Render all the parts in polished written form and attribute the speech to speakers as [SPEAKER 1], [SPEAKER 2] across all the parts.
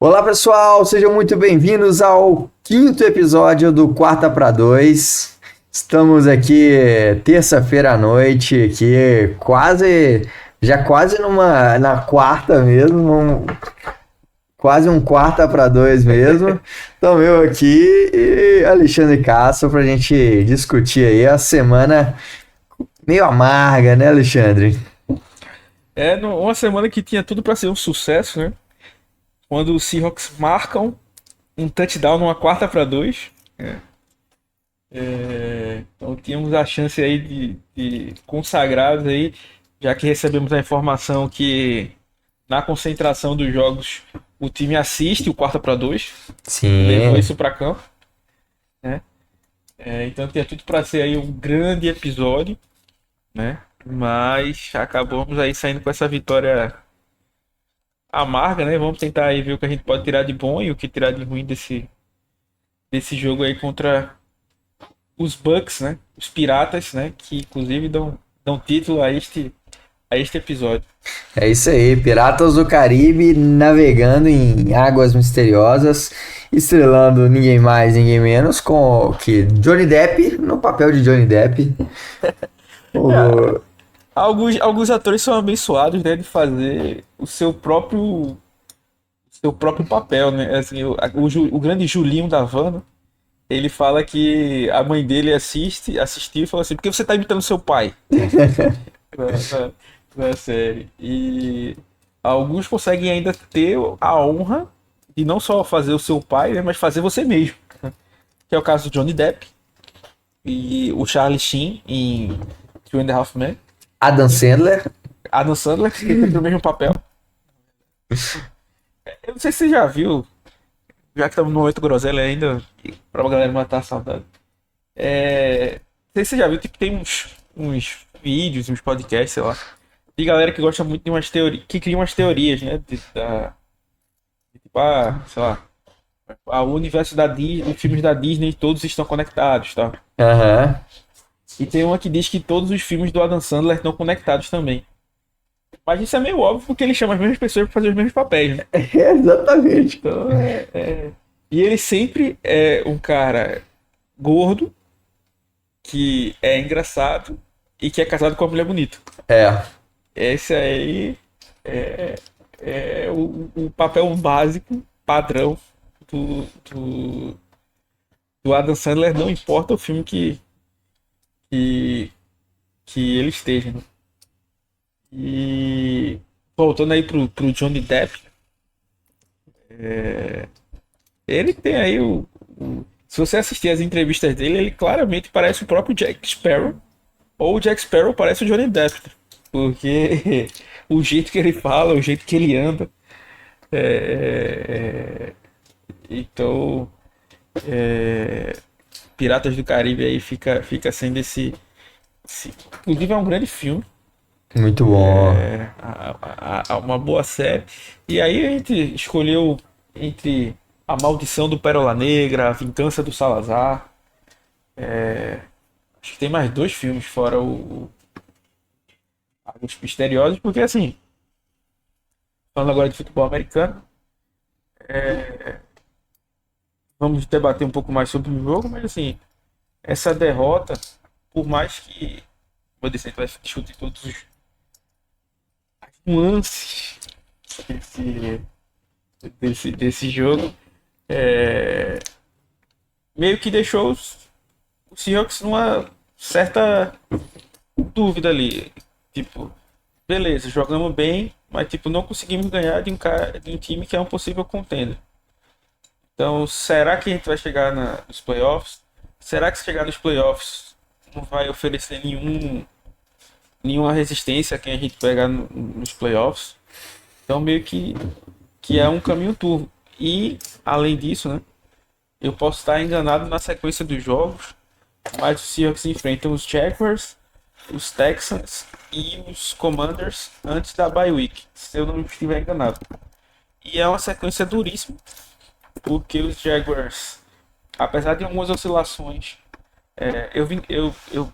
[SPEAKER 1] Olá pessoal, sejam muito bem-vindos ao quinto episódio do Quarta para Dois. Estamos aqui terça-feira à noite, aqui quase na quarta mesmo, quase um quarta para dois mesmo. Então eu aqui e Alexandre Castro para a gente discutir aí a semana meio amarga, né, Alexandre?
[SPEAKER 2] Uma semana que tinha tudo para ser um sucesso, né? Quando os Seahawks marcam um touchdown numa quarta para dois. Então tínhamos a chance aí de consagrados aí, já que recebemos a informação que na concentração dos jogos o time assiste o quarta para dois, levou
[SPEAKER 1] Sim.
[SPEAKER 2] isso para campo, né? Então tinha tudo para ser aí um grande episódio, né? Mas acabamos aí saindo com essa vitória amarga, né? Vamos tentar aí ver o que a gente pode tirar de bom e o que tirar de ruim desse jogo aí contra os Bucks, né? Os Piratas, né? Que inclusive dão título a este episódio.
[SPEAKER 1] É isso aí, Piratas do Caribe navegando em águas misteriosas, estrelando ninguém mais, ninguém menos com que Johnny Depp no papel de Johnny Depp.
[SPEAKER 2] É,
[SPEAKER 1] O-
[SPEAKER 2] alguns atores são abençoados, né? De fazer o seu próprio papel, né? Assim, o grande Julinho da Havana, ele fala que a mãe dele assistiu e falou assim: por que você tá imitando seu pai? na, na, na série. E alguns conseguem ainda ter a honra de não só fazer o seu pai, né, mas fazer você mesmo. Que é o caso do Johnny Depp e o Charlie Sheen em Two and a Half Men.
[SPEAKER 1] Adam Sandler.
[SPEAKER 2] Adam Sandler, que tem o mesmo papel. Eu não sei se você já viu, já que estamos no momento groselha ainda, pra galera matar a saudade. Não sei se você já viu, tipo, tem uns vídeos, uns podcasts, sei lá, de galera que gosta muito de umas teorias, que cria umas teorias, né? Tipo, sei lá, o universo da Disney, os filmes da Disney, todos estão conectados, tá?
[SPEAKER 1] Aham.
[SPEAKER 2] E tem uma que diz que todos os filmes do Adam Sandler estão conectados também. Mas isso é meio óbvio porque ele chama as mesmas pessoas para fazer os mesmos papéis, né?
[SPEAKER 1] Exatamente.
[SPEAKER 2] Então, E ele sempre é um cara gordo, que é engraçado e que é casado com uma mulher bonita.
[SPEAKER 1] É.
[SPEAKER 2] Esse aí é o papel básico, padrão do, do, do Adam Sandler, não importa o filme que, que ele esteja, né? E voltando aí pro Johnny Depp, ele tem aí se você assistir as entrevistas dele, ele claramente parece o próprio Jack Sparrow, ou o Jack Sparrow parece o Johnny Depp, porque o jeito que ele fala, o jeito que ele anda, então é, Piratas do Caribe aí fica sendo inclusive é um grande filme,
[SPEAKER 1] Muito bom.
[SPEAKER 2] uma boa série. E aí a gente escolheu entre A Maldição do Pérola Negra, A Vingança do Salazar. Acho que tem mais dois filmes fora os misteriosos, porque assim, falando agora de futebol americano, vamos debater um pouco mais sobre o jogo, mas assim, essa derrota, por mais que vou dizer, a gente vai discutir todos os nuances desse, desse jogo, é, meio que deixou os Seahawks numa certa dúvida ali. Tipo, beleza, jogamos bem, mas tipo, não conseguimos ganhar de um time que é um possível contender. Então, será que a gente vai chegar nos playoffs? Será que se chegar nos playoffs não vai oferecer nenhuma resistência a quem a gente pegar nos playoffs? Então, meio que é um caminho turvo. E, além disso, né, eu posso estar enganado na sequência dos jogos, mas os Seahawks enfrentam os Jaguars, os Texans e os Commanders antes da bye week, se eu não estiver enganado. E é uma sequência duríssima, porque os Jaguars, apesar de algumas oscilações, eu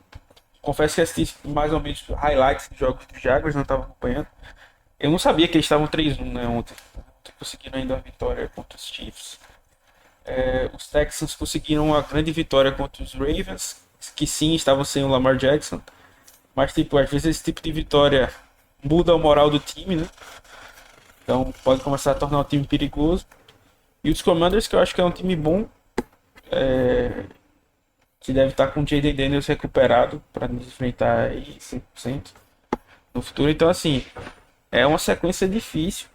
[SPEAKER 2] confesso que assisti mais ou menos highlights de jogos dos Jaguars, não estava acompanhando. Eu não sabia que eles estavam 3-1, né, ontem. conseguiram ainda uma vitória contra os Chiefs. Os Texans conseguiram uma grande vitória contra os Ravens, que sim, estavam sem o Lamar Jackson. Mas, tipo, às vezes esse tipo de vitória muda a moral do time, né? Então pode começar a tornar o time perigoso. E os Commanders, que eu acho que é um time bom, que deve estar com o Jayden Daniels recuperado para nos enfrentar aí 100% no futuro. Então, assim, é uma sequência difícil,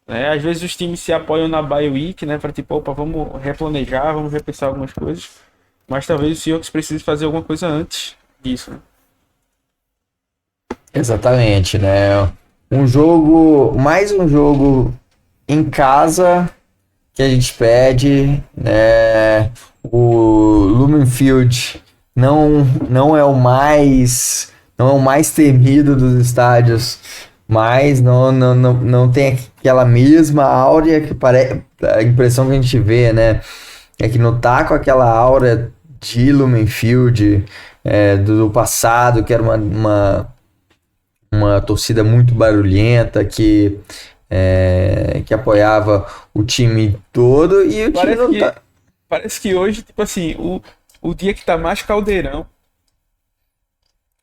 [SPEAKER 2] né? Às vezes os times se apoiam na bye week, né? Para tipo, opa, vamos replanejar, vamos repensar algumas coisas. Mas talvez o Seahawks precise fazer alguma coisa antes disso, né?
[SPEAKER 1] Exatamente, né? Mais um jogo em casa que a gente pede, né? O Lumen Field não é o mais temido dos estádios, mas não tem aquela mesma áurea que parece, a impressão que a gente vê, né? É que não tá com aquela aura de Lumen Field do passado, que era uma torcida muito barulhenta que apoiava o time todo e o time não tá.
[SPEAKER 2] Parece que hoje, tipo assim, o dia que tá mais caldeirão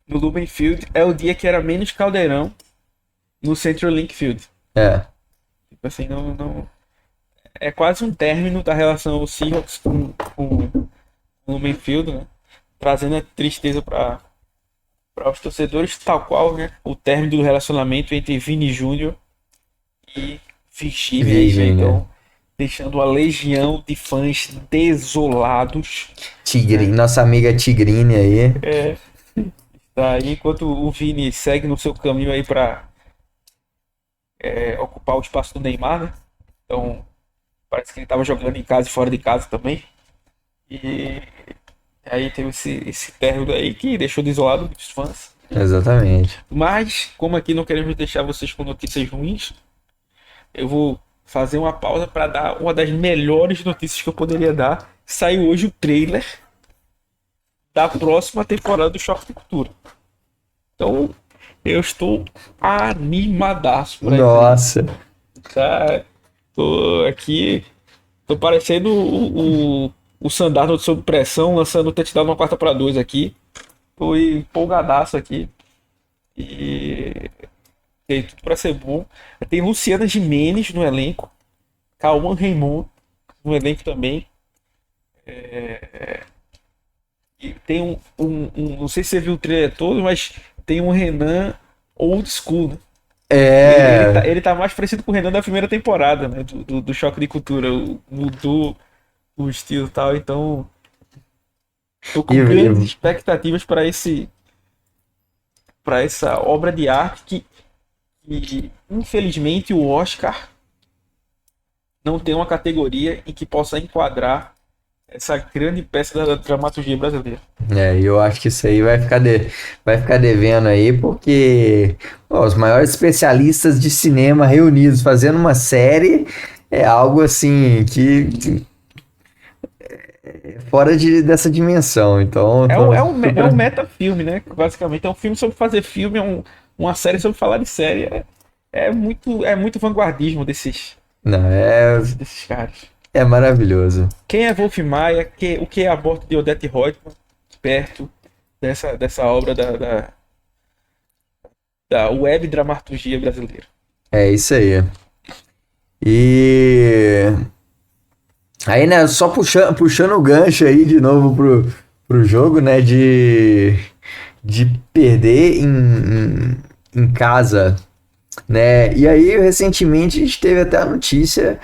[SPEAKER 2] no Lumen Field é o dia que era menos caldeirão no CenturyLink Field. Tipo assim, não. É quase um término da relação Seahawks com o Lumen Field, né? Trazendo a tristeza para os torcedores, tal qual, né? O término do relacionamento entre Vini Júnior e Virginia. Então, deixando a legião de fãs desolados.
[SPEAKER 1] Nossa amiga Tigrine aí.
[SPEAKER 2] Tá, enquanto o Vini segue no seu caminho aí para ocupar o espaço do Neymar, né? Então, parece que ele estava jogando em casa e fora de casa também. E aí teve esse término aí que deixou desolado muitos fãs.
[SPEAKER 1] Exatamente.
[SPEAKER 2] Mas, como aqui não queremos deixar vocês com notícias ruins, eu vou fazer uma pausa para dar uma das melhores notícias que eu poderia dar. Saiu hoje o trailer da próxima temporada do Choque de Cultura. Então, eu estou animadaço pra
[SPEAKER 1] Nossa.
[SPEAKER 2] isso. Tá, tô aqui, tô parecendo o Sandarno sob pressão, lançando o touchdown numa 4-2 aqui. Tô empolgadaço aqui. E tem tudo pra ser bom. Tem Luciana Gimenez no elenco. Cauã Raymond no elenco também. E tem não sei se você viu o trailer todo, mas tem um Renan old school, né? Ele tá mais parecido com o Renan da primeira temporada, né? Do Choque de Cultura. Mudou o estilo e tal, então tô com grandes expectativas para essa obra de arte que infelizmente o Oscar não tem uma categoria em que possa enquadrar essa grande peça da dramaturgia brasileira.
[SPEAKER 1] Eu acho que isso aí vai ficar devendo aí, porque os maiores especialistas de cinema reunidos fazendo uma série é algo assim que fora dessa dimensão. Então,
[SPEAKER 2] é um metafilme, né? Basicamente, é um filme sobre fazer filme, uma série sobre falar de série. É muito vanguardismo desses caras.
[SPEAKER 1] É maravilhoso.
[SPEAKER 2] Quem é Wolf Maia? O que é a morte de Odete Roitman? Perto dessa obra da web dramaturgia brasileira.
[SPEAKER 1] É isso aí. E aí, né, só puxando o gancho aí de novo pro jogo, né, de perder em casa, né, e aí recentemente a gente teve até a notícia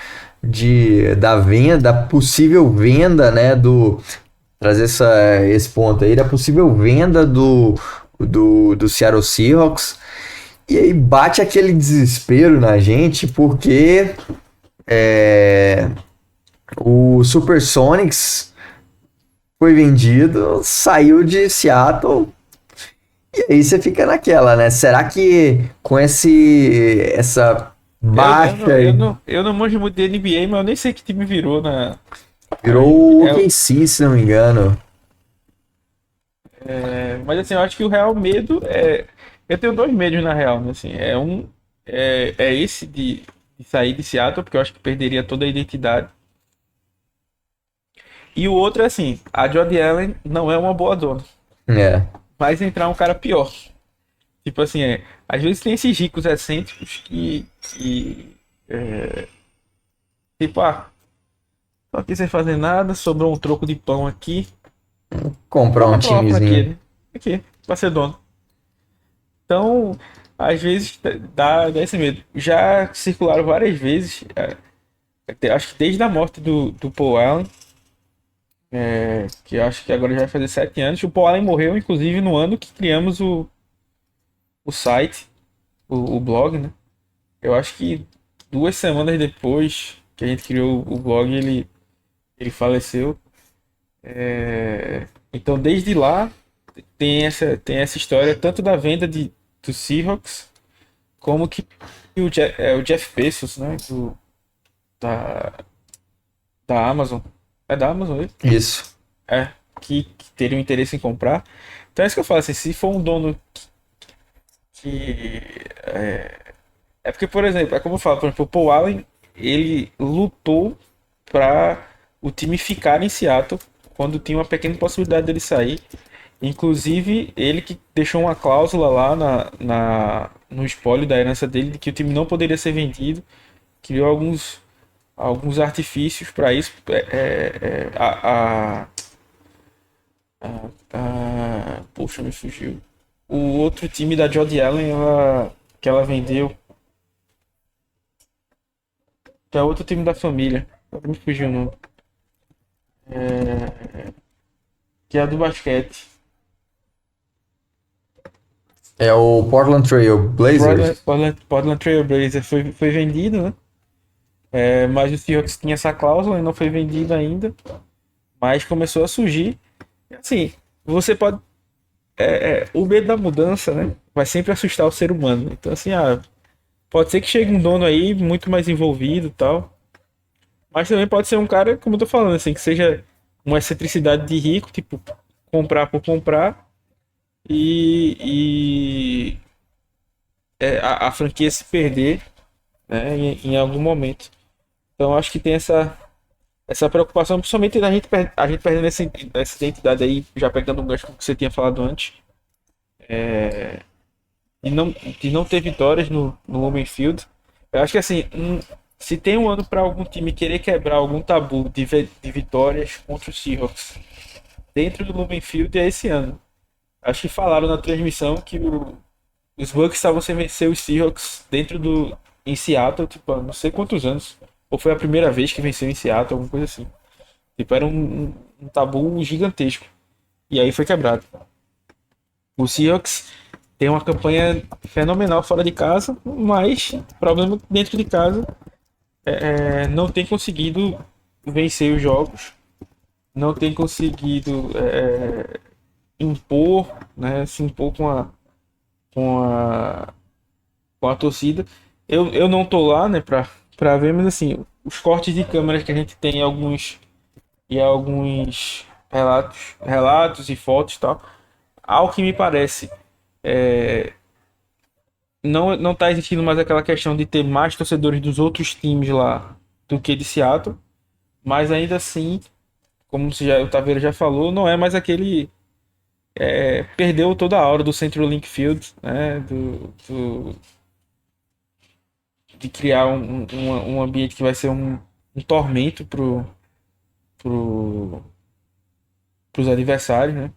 [SPEAKER 1] da possível venda, né, trazer esse ponto aí, da possível venda do Seattle Seahawks, e aí bate aquele desespero na gente, porque o Supersonics foi vendido, saiu de Seattle, e aí você fica naquela, né? Será que com essa baixa...
[SPEAKER 2] Eu não manjo muito de NBA, mas eu nem sei que time virou na...
[SPEAKER 1] Virou o OKC, se não me engano.
[SPEAKER 2] Mas assim, eu acho que o real medo é... Eu tenho dois medos na real, né? Assim, esse de sair de Seattle, porque eu acho que perderia toda a identidade. E o outro é assim, a Jody Allen não é uma boa dona.
[SPEAKER 1] É.
[SPEAKER 2] Vai entrar um cara pior. Tipo assim, às vezes tem esses ricos excêntricos que tipo, tô aqui sem fazer nada, sobrou um troco de pão aqui,
[SPEAKER 1] Comprar
[SPEAKER 2] vou
[SPEAKER 1] um
[SPEAKER 2] comprar uma franquia,
[SPEAKER 1] timezinho.
[SPEAKER 2] né? Aqui, pra ser dono. Então, às vezes dá esse medo. Já circularam várias vezes, acho que desde a morte do Paul Allen, que eu acho que agora já vai fazer 7 anos. O Paul Allen morreu, inclusive, no ano que criamos o site, o blog, né? Eu acho que 2 semanas depois que a gente criou o blog, ele faleceu. Então, desde lá, tem essa história tanto da venda do Seahawks, como que o Jeff Bezos, né? Da, da Amazon. É da Amazon ele?
[SPEAKER 1] Isso.
[SPEAKER 2] Que teria um interesse em comprar. Então é isso que eu falo, assim, se for um dono que. É porque, por exemplo, é como eu falo, por exemplo, o Paul Allen, ele lutou para o time ficar em Seattle quando tinha uma pequena possibilidade dele sair. Inclusive, ele que deixou uma cláusula lá no espólio da herança dele de que o time não poderia ser vendido. Criou alguns artifícios para isso. Poxa, me fugiu. O outro time da Jody Allen, que ela vendeu, que é outro time da família. Agora me fugiu o nome. Que é a do basquete.
[SPEAKER 1] É o Portland Trail Blazers.
[SPEAKER 2] Portland Trail Blazers foi vendido, né? Mas o Seahawks tinha essa cláusula e não foi vendido ainda. Mas começou a surgir. Assim, você pode. O medo da mudança, né? Vai sempre assustar o ser humano. Então, assim, pode ser que chegue um dono aí muito mais envolvido e tal. Mas também pode ser um cara, como eu tô falando, assim, que seja uma excentricidade de rico, tipo, comprar por comprar e a franquia se perder, né, em algum momento. Então acho que tem essa preocupação, principalmente da gente, a gente perdendo essa identidade aí, já pegando um gancho que você tinha falado antes, de não ter vitórias no Lumen Field. Eu acho que assim, se tem um ano para algum time querer quebrar algum tabu de vitórias contra os Seahawks dentro do Lumen Field é esse ano. Acho que falaram na transmissão que os Bucks estavam sem vencer os Seahawks em Seattle, tipo, há não sei quantos anos. Ou foi a primeira vez que venceu em Seattle, alguma coisa assim. Tipo, era um tabu gigantesco. E aí foi quebrado. O Seahawks tem uma campanha fenomenal fora de casa, mas problema dentro de casa não tem conseguido vencer os jogos, não tem conseguido impor, né, se impor com a, com a torcida. Eu não tô lá, né, pra ver, mas assim, os cortes de câmeras que a gente tem em alguns relatos e fotos e tal, ao que me parece, não tá existindo mais aquela questão de ter mais torcedores dos outros times lá do que de Seattle, mas ainda assim, como o Taveira já falou, não é mais aquele. Perdeu toda a aura do Central Link Field, né? De criar um ambiente que vai ser um tormento pro, pros adversários, né?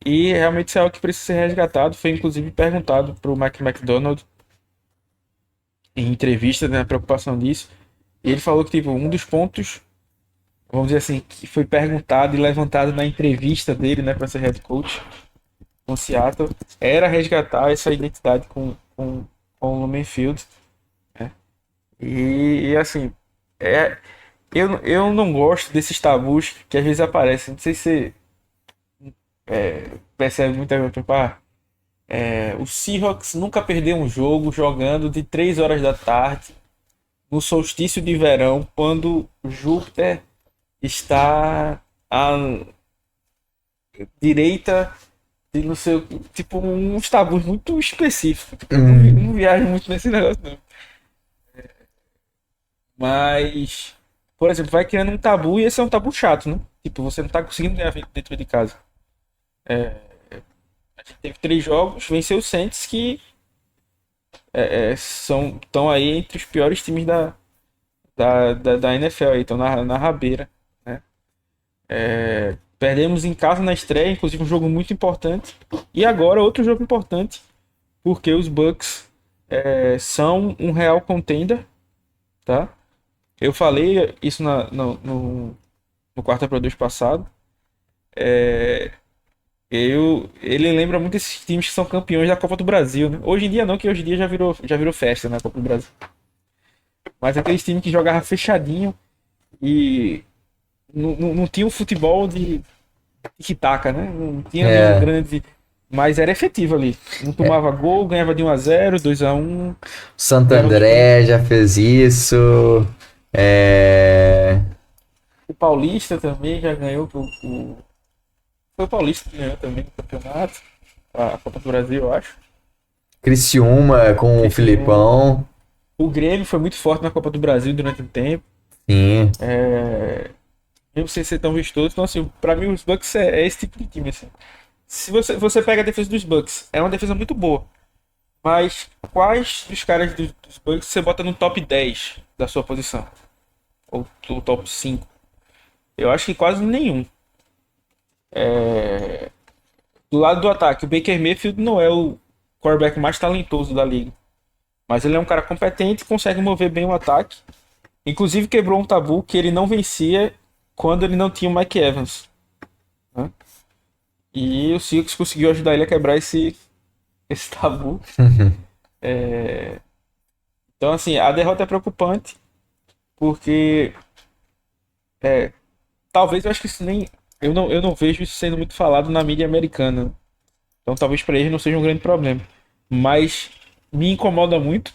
[SPEAKER 2] E realmente isso é algo que precisa ser resgatado. Foi inclusive perguntado pro Mike McDonald em entrevista, né, a preocupação disso. E ele falou que tipo, um dos pontos, vamos dizer assim, que foi perguntado e levantado na entrevista dele, né, para ser head coach com Seattle, era resgatar essa identidade com o Lumen Field, né? E assim, eu não gosto desses tabus que às vezes aparecem. Não sei se você percebe muita coisa. Tipo, o Seahawks nunca perdeu um jogo jogando de 3 horas da tarde no solstício de verão, quando Júpiter está à direita de não sei, tipo, uns tabus muito específicos. Tipo, eu não,
[SPEAKER 1] Hum,
[SPEAKER 2] não viajo muito nesse negócio, não. Mas, por exemplo, vai criando um tabu e esse é um tabu chato, né? Tipo, você não tá conseguindo ganhar dentro de casa. A gente teve 3 jogos, venceu o Saints, que estão aí entre os piores times da NFL, aí, estão na rabeira, né? Perdemos em casa na estreia, inclusive um jogo muito importante. E agora outro jogo importante, porque os Bucks são um real contender, tá? Eu falei isso no quarta para dois passado. Ele lembra muito esses times que são campeões da Copa do Brasil, né? Hoje em dia não, que hoje em dia já virou festa na Copa do Brasil. Mas aqueles times que jogavam fechadinho e não tinha um futebol de tic-tac, né? Não tinha nenhum
[SPEAKER 1] É,
[SPEAKER 2] grande. Mas era efetivo ali. Não tomava gol, ganhava de 1-0, 2-1.
[SPEAKER 1] o Santo
[SPEAKER 2] Ganhava dos times.
[SPEAKER 1] André já fez isso. É,
[SPEAKER 2] O Paulista também já ganhou. Foi o Paulista que ganhou também o campeonato. A Copa do Brasil, eu acho.
[SPEAKER 1] Criciúma com o
[SPEAKER 2] Criciúma.
[SPEAKER 1] Filipão.
[SPEAKER 2] O Grêmio foi muito forte na Copa do Brasil durante um tempo.
[SPEAKER 1] Sim.
[SPEAKER 2] Mesmo sem ser tão vistoso. Então, assim, pra mim, os Bucks é esse tipo de time, assim. Se você pega a defesa dos Bucks, é uma defesa muito boa. Mas quais dos caras dos Bucks você bota no top 10 da sua posição? Ou do top 5? Eu acho que quase nenhum. Do lado do ataque, o Baker Mayfield não é o quarterback mais talentoso da liga. Mas ele é um cara competente e consegue mover bem o ataque. Inclusive quebrou um tabu que ele não vencia quando ele não tinha o Mike Evans, né? E o Seahawks conseguiu ajudar ele a quebrar esse tabu. Então, assim, a derrota é preocupante, porque talvez eu acho que isso nem. Eu não vejo isso sendo muito falado na mídia americana. Então talvez para eles não seja um grande problema. Mas me incomoda muito,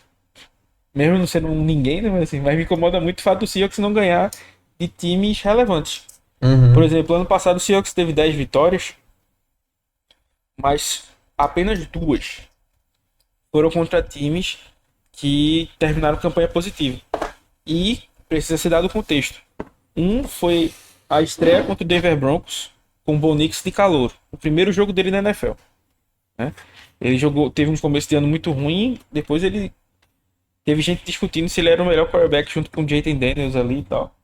[SPEAKER 2] mesmo não sendo um ninguém, né? Mas me incomoda muito o fato do Seahawks não ganhar de times relevantes. Por
[SPEAKER 1] Uhum.
[SPEAKER 2] exemplo, ano passado o Seahawks teve 10 vitórias, mas apenas duas foram contra times que terminaram campanha positiva. E precisa ser dado o contexto. Um foi a estreia contra o Denver Broncos com o Bo Nix de calor. O primeiro jogo dele na NFL, né? Ele teve um começo de ano muito ruim, depois ele teve gente discutindo se ele era o melhor quarterback junto com o Jayden Daniels ali e tal,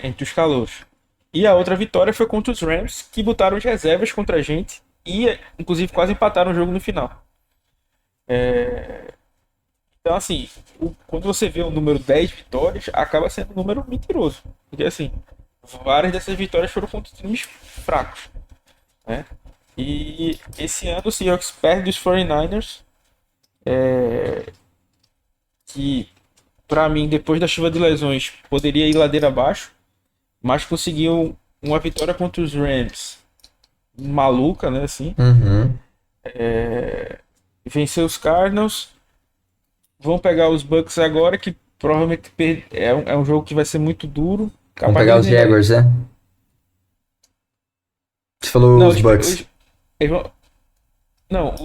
[SPEAKER 2] entre os calouros. E a outra vitória foi contra os Rams, que botaram as reservas contra a gente e, inclusive, quase empataram o jogo no final. Então, assim, quando você vê o número 10 vitórias, acaba sendo um número mentiroso. Porque, assim, várias dessas vitórias foram contra times fracos, né? E esse ano o Seahawks perde os 49ers, que, pra mim, depois da chuva de lesões, poderia ir ladeira abaixo, mas conseguiu uma vitória contra os Rams maluca, né, assim.
[SPEAKER 1] Uhum.
[SPEAKER 2] Venceu os Cardinals, vão pegar os Bucks agora, que provavelmente é um jogo que vai ser muito duro.
[SPEAKER 1] Vamos
[SPEAKER 2] Capaz
[SPEAKER 1] pegar
[SPEAKER 2] deles
[SPEAKER 1] os
[SPEAKER 2] ainda.
[SPEAKER 1] Jaguars, né? Você falou
[SPEAKER 2] Não,
[SPEAKER 1] os Bucks.
[SPEAKER 2] eles vão. Não,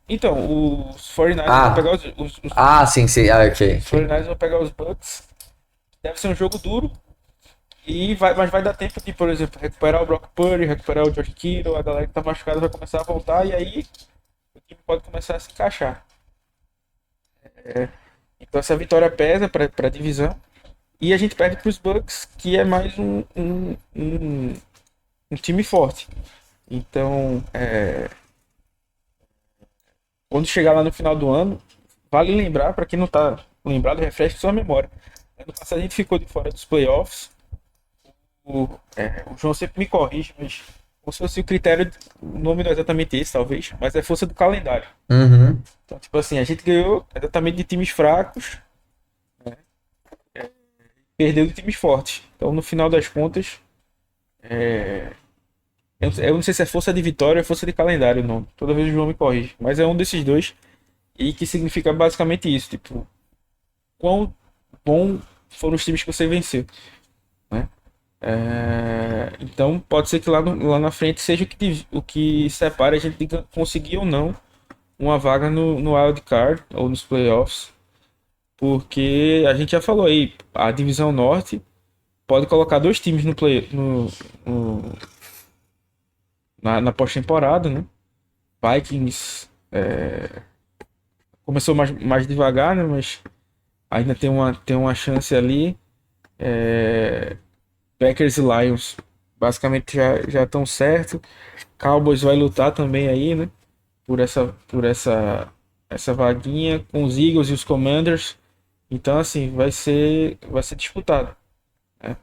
[SPEAKER 2] Então, os 49ers vão pegar
[SPEAKER 1] Ah, sim, sim. Ah, ok,
[SPEAKER 2] os
[SPEAKER 1] ok.
[SPEAKER 2] 49ers vão pegar os Bucks. Deve ser um jogo duro. Mas vai dar tempo de, por exemplo, recuperar o Brock Purdy, recuperar o George Kittle, a galera que tá machucada vai começar a voltar e aí o time pode começar a se encaixar. Então essa vitória pesa pra divisão. E a gente perde para os Bucks, que é mais um time forte. Então, quando chegar lá no final do ano, vale lembrar, para quem não tá lembrado, refresque sua memória. Ano passado a gente ficou de fora dos playoffs. O João sempre me corrige, mas como se fosse o critério, o nome não é exatamente esse, talvez, mas é força do calendário.
[SPEAKER 1] Uhum.
[SPEAKER 2] Então, tipo assim, a gente ganhou exatamente de times fracos, perdeu de times fortes. Então, no final das contas, eu não sei se é força de vitória ou força de calendário o nome. Toda vez o João me corrige. Mas é um desses dois. E que significa basicamente isso. Tipo, quão bom foram os times que você venceu, né? Então pode ser que lá na frente seja o que separe a gente de conseguir ou não uma vaga no Wild Card ou nos playoffs. porque a gente já falou aí, a divisão norte pode colocar dois times no- na pós-temporada, né? Vikings começou mais devagar, né? Mas ainda tem uma chance ali. Packers e Lions basicamente já estão certo. Cowboys vai lutar também aí, né? Por essa vaguinha com os Eagles e os Commanders. Então assim, vai ser disputado, né?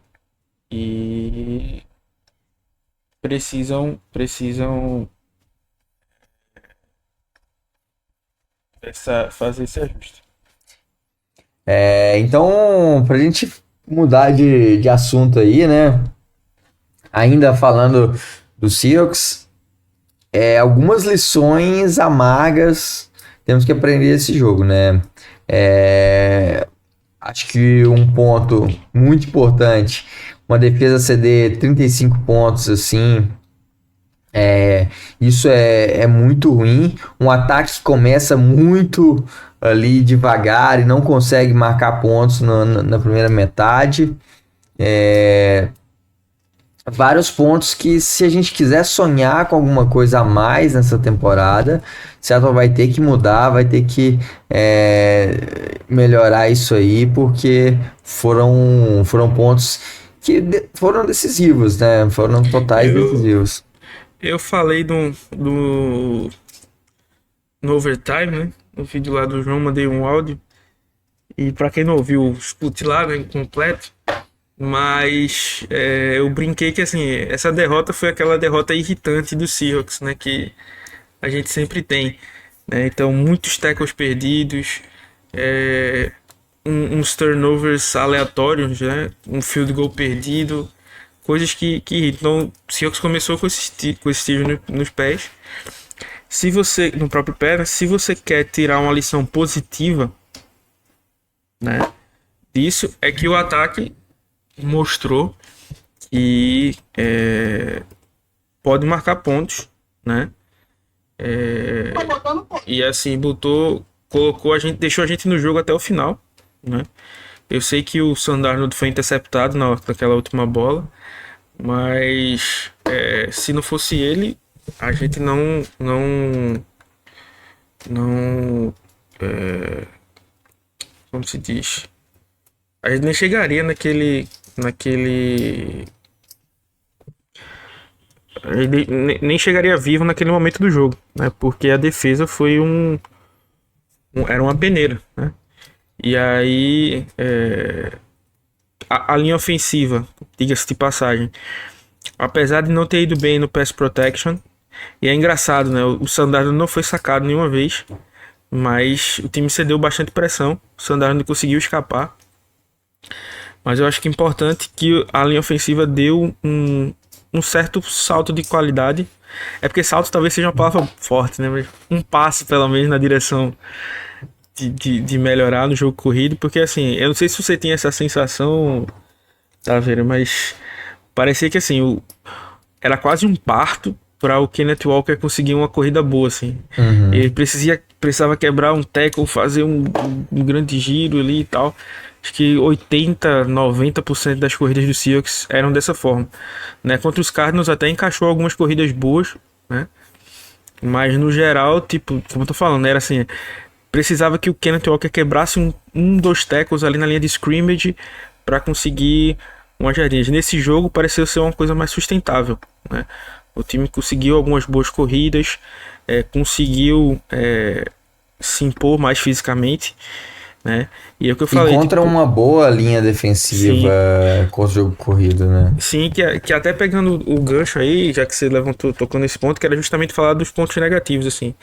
[SPEAKER 2] E precisam fazer esse ajuste.
[SPEAKER 1] Então, pra gente mudar de assunto aí, né? Ainda falando do Seahawks, algumas lições amargas temos que aprender esse jogo, né? É, Acho que um ponto muito importante, uma defesa ceder 35 pontos, assim, isso é muito ruim. Um ataque que começa muito ali devagar e não consegue marcar pontos na primeira metade. É, Vários pontos que, se a gente quiser sonhar com alguma coisa a mais nessa temporada, Seattle vai ter que mudar, vai ter que melhorar isso aí, porque foram pontos que foram decisivos, né? Foram totais
[SPEAKER 2] Eu,
[SPEAKER 1] decisivos.
[SPEAKER 2] eu falei no overtime, né? No vídeo lá do João, mandei um áudio. E pra quem não ouviu, escute lá, né? Incompleto. Mas eu brinquei que assim, essa derrota foi aquela derrota irritante do Seahawks, né? Que a gente sempre tem, né? Então, muitos tackles perdidos, uns turnovers aleatórios, né? Um field goal perdido, coisas que irritam. Então, o Seahawks começou com esse tiro nos pés. Se você, no próprio pé, né? Se você quer tirar uma lição positiva, né? Disso é que o ataque mostrou que pode marcar pontos, né? E assim colocou a gente, deixou a gente no jogo até o final, né? Eu sei que o Sam Darnold foi interceptado naquela última bola, mas se não fosse ele, a gente não como se diz, a gente nem chegaria naquele ele nem chegaria vivo naquele momento do jogo, né? Porque a defesa foi era uma peneira, né? E aí a linha ofensiva, diga-se de passagem, apesar de não ter ido bem no pass protection, e é engraçado, né? O Sandarno não foi sacado nenhuma vez, mas o time cedeu bastante pressão, o Sandarno conseguiu escapar. Mas eu acho que é importante que a linha ofensiva deu um certo salto de qualidade. É porque salto talvez seja uma palavra forte, né? Mas um passo, pelo menos, na direção de melhorar no jogo corrido. Porque, assim, eu não sei se você tinha essa sensação, tá vendo? Mas parecia que, assim, era quase um parto para o Kenneth Walker conseguir uma corrida boa, assim. Ele precisava quebrar um tackle, fazer um grande giro ali e tal. Acho que 80-90% das corridas do Seahawks eram dessa forma, né? Contra os Cardinals até encaixou algumas corridas boas, né? Mas no geral, tipo, como eu tô falando, era assim, precisava que o Kenneth Walker quebrasse dois tackles ali na linha de scrimmage para conseguir uma jardas. Nesse jogo pareceu ser uma coisa mais sustentável, né? O time conseguiu algumas boas corridas, conseguiu se impor mais fisicamente, né? E é o que eu
[SPEAKER 1] E
[SPEAKER 2] falei,
[SPEAKER 1] contra
[SPEAKER 2] tipo,
[SPEAKER 1] uma boa linha defensiva
[SPEAKER 2] sim,
[SPEAKER 1] contra o jogo corrido, né?
[SPEAKER 2] sim, que até pegando o gancho aí, já que você tocou nesse ponto, que era justamente falar dos pontos negativos, assim.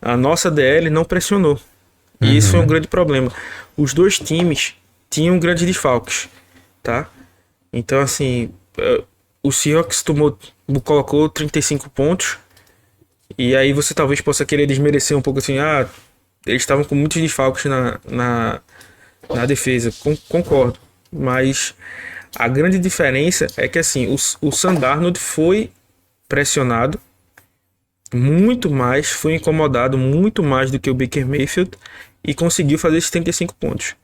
[SPEAKER 2] A nossa DL não pressionou. E isso foi um grande problema. Os dois times tinham grandes desfalques, tá? Então, assim, o Seahawks colocou 35 pontos. E aí você talvez possa querer desmerecer um pouco assim, eles estavam com muitos desfalques na defesa. Concordo. Mas a grande diferença é que assim, o Sam Darnold foi pressionado foi incomodado muito mais do que o Baker Mayfield e conseguiu fazer esses 35 pontos.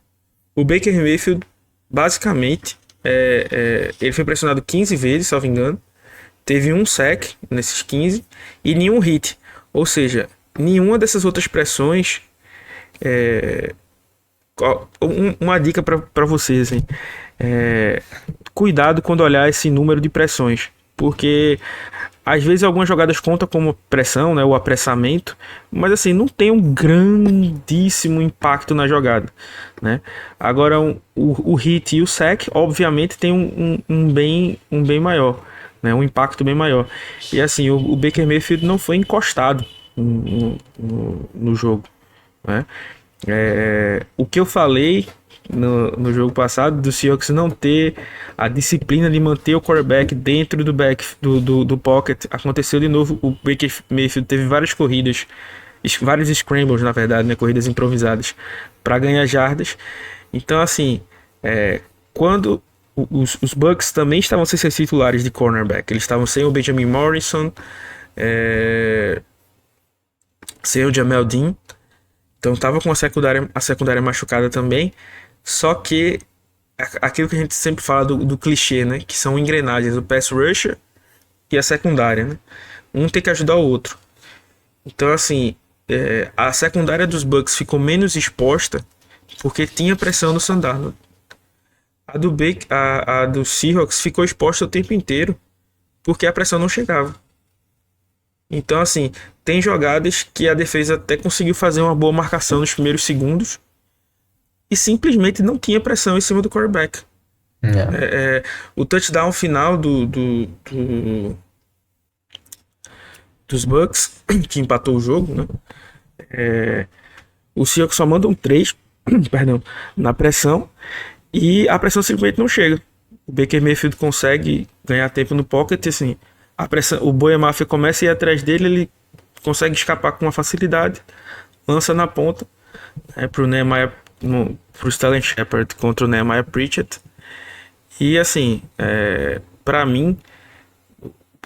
[SPEAKER 2] O Baker Mayfield, basicamente, ele foi pressionado 15 vezes, salvo engano, teve um sack nesses 15 e nenhum hit. Ou seja, nenhuma dessas outras pressões. Uma dica para vocês, assim, cuidado quando olhar esse número de pressões, porque às vezes algumas jogadas contam como pressão, né, o apressamento, mas assim, não tem um grandíssimo impacto na jogada, né? Agora, o hit e o sack, obviamente, tem um bem maior, né, um impacto bem maior. E assim, o Baker Mayfield não foi encostado no jogo, né? O que eu falei no jogo passado do Seahawks não ter a disciplina de manter o quarterback dentro do pocket aconteceu de novo. O Baker Mayfield teve várias corridas, vários scrambles, na verdade, né, corridas improvisadas para ganhar jardas. Então, assim, quando os Bucks também estavam sem ser titulares de cornerback, eles estavam sem o Benjamin Morrison, sem o Jamel Dean. Então tava com a secundária machucada também. Só que aquilo que a gente sempre fala do clichê, né? Que são engrenagens, o pass rusher e a secundária, né? Um tem que ajudar o outro. Então, assim, a secundária dos Bucks ficou menos exposta porque tinha pressão no Sam Darnold. A do Seahawks ficou exposta o tempo inteiro porque a pressão não chegava. Então, assim, tem jogadas que a defesa até conseguiu fazer uma boa marcação nos primeiros segundos e simplesmente não tinha pressão em cima do quarterback. O touchdown final dos Bucks, que empatou o jogo, né? O Seahawks só manda um 3 perdão, na pressão e a pressão simplesmente não chega. O Baker Mayfield consegue ganhar tempo no pocket, assim, a pressão, o Boia Mafia começa a ir atrás dele, ele consegue escapar com uma facilidade, lança na ponta pro Stellan Shepard contra o Nehemiah Pritchett. E assim, para mim,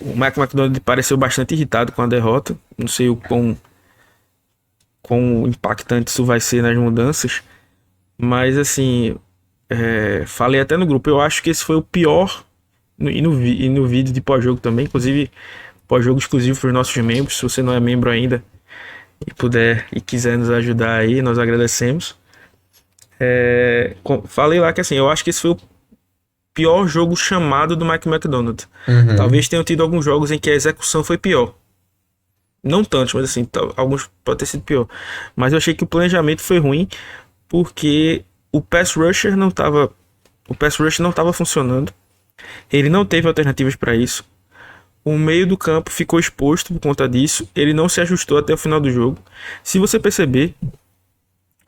[SPEAKER 2] o Mike McDonald pareceu bastante irritado com a derrota. Não sei o quão impactante isso vai ser nas mudanças, mas assim, falei até no grupo, eu acho que esse foi o pior. E no vídeo de pós-jogo também, inclusive pós-jogo exclusivo para os nossos membros. Se você não é membro ainda e puder e quiser nos ajudar aí, nós agradecemos. Falei lá que assim, eu acho que esse foi o pior jogo chamado do Mike McDonald. Talvez tenham tido alguns jogos em que a execução foi pior. Não tantos, mas assim, alguns podem ter sido pior. Mas eu achei que o planejamento foi ruim porque o pass rusher não estava funcionando. Ele não teve alternativas para isso. O meio do campo ficou exposto por conta disso. Ele não se ajustou até o final do jogo. Se você perceber,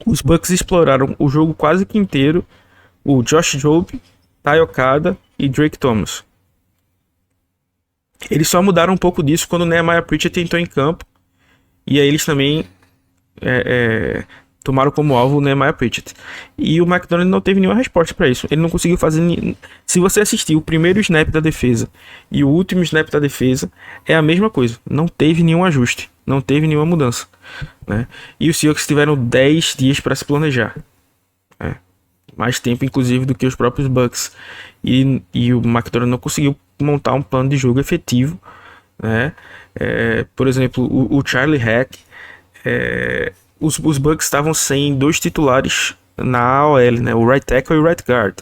[SPEAKER 2] os Bucks exploraram o jogo quase que inteiro. O Josh Jobe, Ty Okada e Drake Thomas. Eles só mudaram um pouco disso quando o Nehemiah Pritchett entrou em campo. E aí eles também tomaram como alvo o Nehemiah Pritchett. E o McDonald não teve nenhuma resposta para isso. Ele não conseguiu fazer. Se você assistir o primeiro snap da defesa e o último snap da defesa, é a mesma coisa. Não teve nenhum ajuste. Não teve nenhuma mudança, né? E os Seahawks tiveram 10 dias para se planejar. Mais tempo, inclusive, do que os próprios Bucks. E o McDonald não conseguiu montar um plano de jogo efetivo, né? Por exemplo, o Charlie Hack. Os Bucks estavam sem dois titulares na AOL, né? O right tackle e o right guard.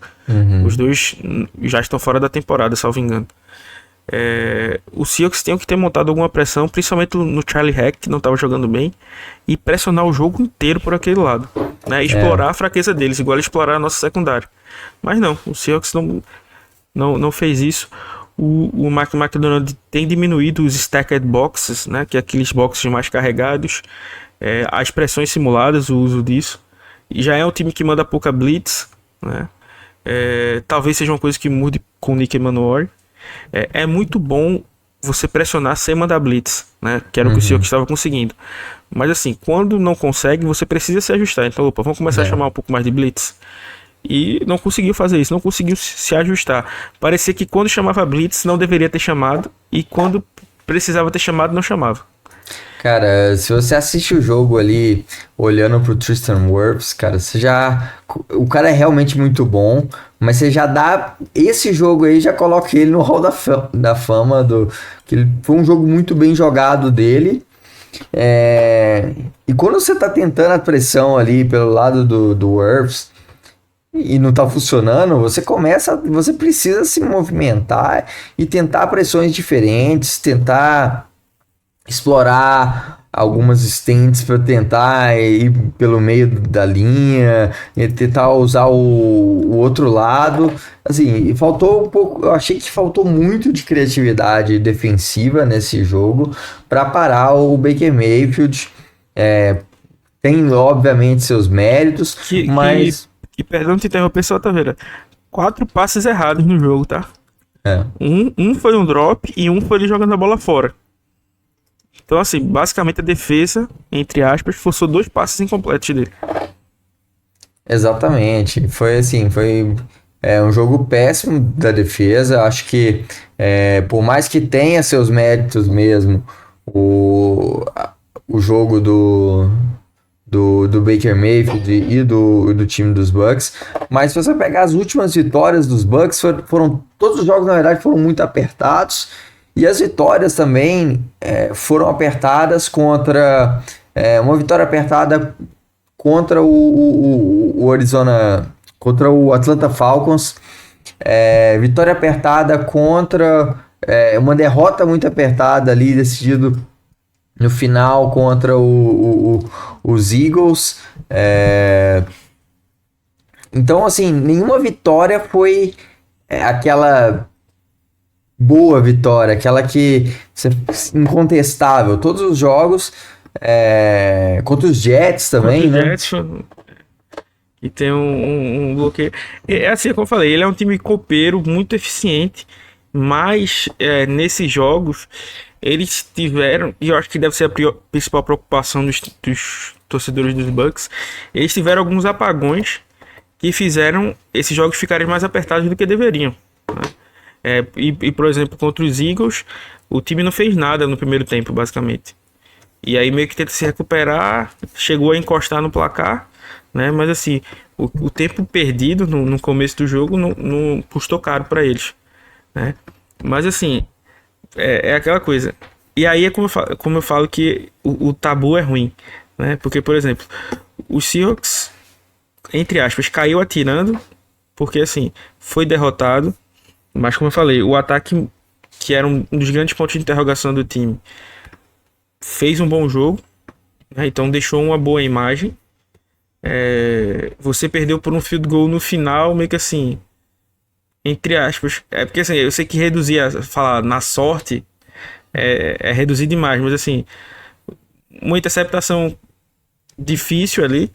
[SPEAKER 2] Os dois já estão fora da temporada, salvo engano. Os Seahawks tinham que ter montado alguma pressão, principalmente no Charlie Hack, que não estava jogando bem, e pressionar o jogo inteiro por aquele lado, né? Explorar a fraqueza deles, igual explorar a nossa secundária. Mas não, o Seahawks não fez isso. O Mike McDonald tem diminuído os stacked boxes, né? Que é aqueles boxes mais carregados. As pressões simuladas, o uso disso. E já é um time que manda pouca blitz, né? Talvez seja uma coisa que mude com o Nick Emanuori. É muito bom você pressionar sem mandar blitz, né? Que era o que o Seahawks estava conseguindo. Mas assim, quando não consegue, você precisa se ajustar. Então, vamos começar a chamar um pouco mais de blitz. E não conseguiu fazer isso, não conseguiu se ajustar. Parecia que quando chamava blitz não deveria ter chamado, e quando precisava ter chamado, não chamava.
[SPEAKER 1] Cara, se você assiste o jogo ali olhando pro Tristan Wirfs, cara, você já. O cara é realmente muito bom, mas você já dá. Esse jogo aí já coloca ele no hall da fama do. Que ele foi um jogo muito bem jogado dele. E quando você tá tentando a pressão ali pelo lado do Wirfs e não tá funcionando, você precisa se movimentar e tentar pressões diferentes, tentar explorar algumas stands para tentar ir pelo meio da linha e tentar usar o outro lado. Assim, faltou um pouco, eu achei que faltou muito de criatividade defensiva nesse jogo para parar o Baker Mayfield. Tem obviamente seus méritos, mas
[SPEAKER 2] Perdão te interromper, só tá vendo? 4 passes errados no jogo, tá? Um foi um drop e um foi ele jogando a bola fora. Então, assim, basicamente a defesa, entre aspas, forçou 2 passes incompletos dele.
[SPEAKER 1] exatamente. Foi assim, foi um jogo péssimo da defesa. Acho que por mais que tenha seus méritos mesmo, o jogo do Baker Mayfield e do time dos Bucks, mas se você pegar as últimas vitórias dos Bucks, foram todos os jogos na verdade foram muito apertados. E as vitórias também foram apertadas contra. Uma vitória apertada contra o Arizona. Contra o Atlanta Falcons. Vitória apertada contra. Uma derrota muito apertada ali, decidido no final contra os Eagles. Então, assim, nenhuma vitória foi aquela boa vitória, aquela que incontestável. Todos os jogos, contra os Jets também,
[SPEAKER 2] Contra o
[SPEAKER 1] né?
[SPEAKER 2] Jets, e tem um bloqueio. É assim, como eu falei, ele é um time copeiro, muito eficiente, mas nesses jogos eles tiveram, e eu acho que deve ser a principal preocupação dos torcedores dos Bucks, eles tiveram alguns apagões que fizeram esses jogos ficarem mais apertados do que deveriam, né? Por exemplo, contra os Eagles, o time não fez nada no primeiro tempo, basicamente. E aí meio que tenta se recuperar, chegou a encostar no placar, né? Mas assim, o tempo perdido no começo do jogo não custou caro para eles, né? Mas assim, é aquela coisa. E aí é como eu falo que o tabu é ruim, né? Porque, por exemplo, o Seahawks, entre aspas, caiu atirando, porque assim, foi derrotado. Mas como eu falei, o ataque, que era um dos grandes pontos de interrogação do time, fez um bom jogo, né? Então deixou uma boa imagem. Você perdeu por um field goal no final, meio que assim, entre aspas. Porque assim, eu sei que falar na sorte é reduzir demais, mas assim, uma interceptação difícil ali.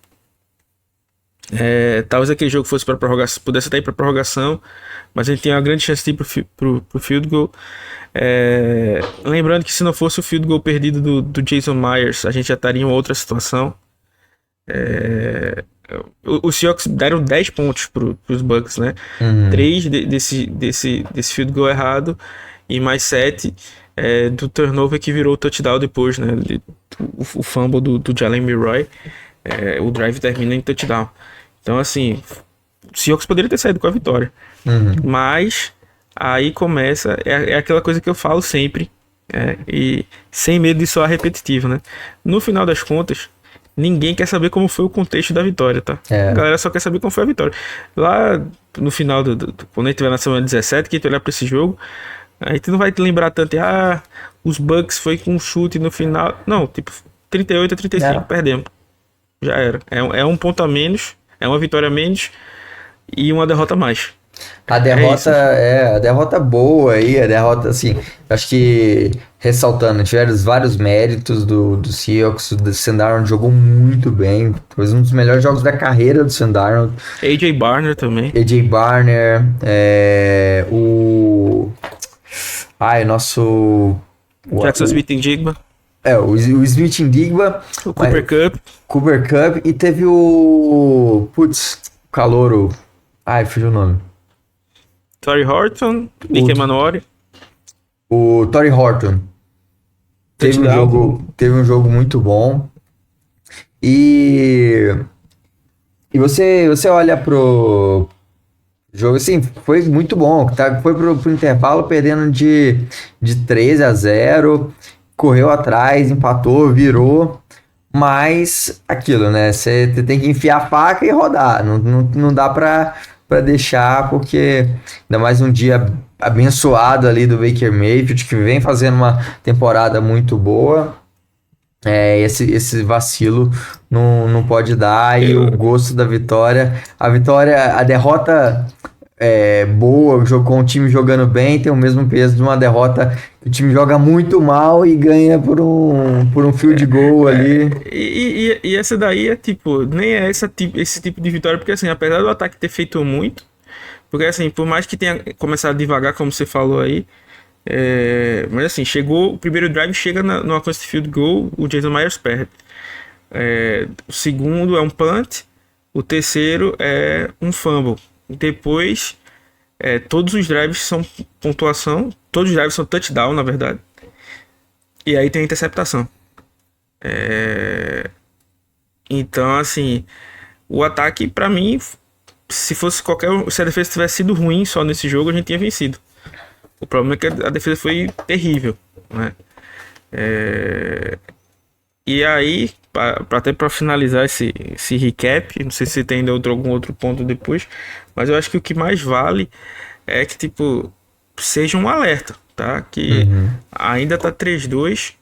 [SPEAKER 2] Talvez aquele jogo fosse para prorrogação, pudesse até ir para prorrogação, mas a gente tem uma grande chance de ir pro field goal. Lembrando que se não fosse o field goal perdido do Jason Myers, a gente já estaria em outra situação. Os Seahawks deram 10 pontos pros Bucks, né? 3 desse field goal errado e mais 7 do turnover que virou o touchdown depois, né? O fumble do Jalen Milroy. O drive termina em touchdown. Então, assim, o Seahawks poderia ter saído com a vitória. Mas aí começa, aquela coisa que eu falo sempre, e sem medo de soar repetitivo, né? No final das contas, ninguém quer saber como foi o contexto da vitória, tá? A galera só quer saber como foi a vitória. Lá no final, quando a gente tiver na semana 17, que a gente olhar pra esse jogo, a gente não vai lembrar tanto, os Bucks foi com um chute no final. Não, tipo, 38-35, perdemos. Já era. É um ponto a menos, é uma vitória a menos e uma derrota a mais.
[SPEAKER 1] A derrota boa aí, a derrota, assim, acho que, ressaltando, tiveram vários méritos do Seahawks, o Sam Darnold jogou muito bem, foi um dos melhores jogos da carreira do Sam Darnold.
[SPEAKER 2] A.J. Barner também.
[SPEAKER 1] A.J. Barner, nosso...
[SPEAKER 2] Jackson Smith-Njigba.
[SPEAKER 1] O Smith-Njigba.
[SPEAKER 2] O Cooper
[SPEAKER 1] Kupp, e teve o calouro, fugiu o nome.
[SPEAKER 2] Torrey Horton, Nick Emanuori.
[SPEAKER 1] O Torrey Horton. Teve um jogo muito bom. E você olha pro jogo, assim, foi muito bom. Tá? Foi pro intervalo perdendo de 13-0, correu atrás, empatou, virou. Mas aquilo, né? Você tem que enfiar a faca e rodar. Não dá pra deixar, porque ainda mais um dia abençoado ali do Baker Mayfield, que vem fazendo uma temporada muito boa. Esse vacilo não pode dar. E o gosto da vitória. A derrota boa, com o time jogando bem, tem o mesmo peso de uma derrota que o time joga muito mal e ganha por um field goal ali.
[SPEAKER 2] E essa daí é tipo, nem é esse tipo de vitória, porque assim, apesar do ataque ter feito muito, porque assim, por mais que tenha começado devagar, como você falou aí, mas assim, chegou, o primeiro drive chega no alcance de field goal, o Jason Myers perde. O segundo é um punt, o terceiro é um fumble. Depois, todos os drives são pontuação, todos os drives são touchdown, na verdade. E aí tem a interceptação. Então, assim, o ataque, pra mim, se a defesa tivesse sido ruim só nesse jogo, a gente tinha vencido. O problema é que a defesa foi terrível, né? E aí, até para finalizar esse recap, não sei se tem ainda algum outro ponto depois, mas eu acho que o que mais vale é que, tipo, seja um alerta, tá? Que ainda tá 3-2,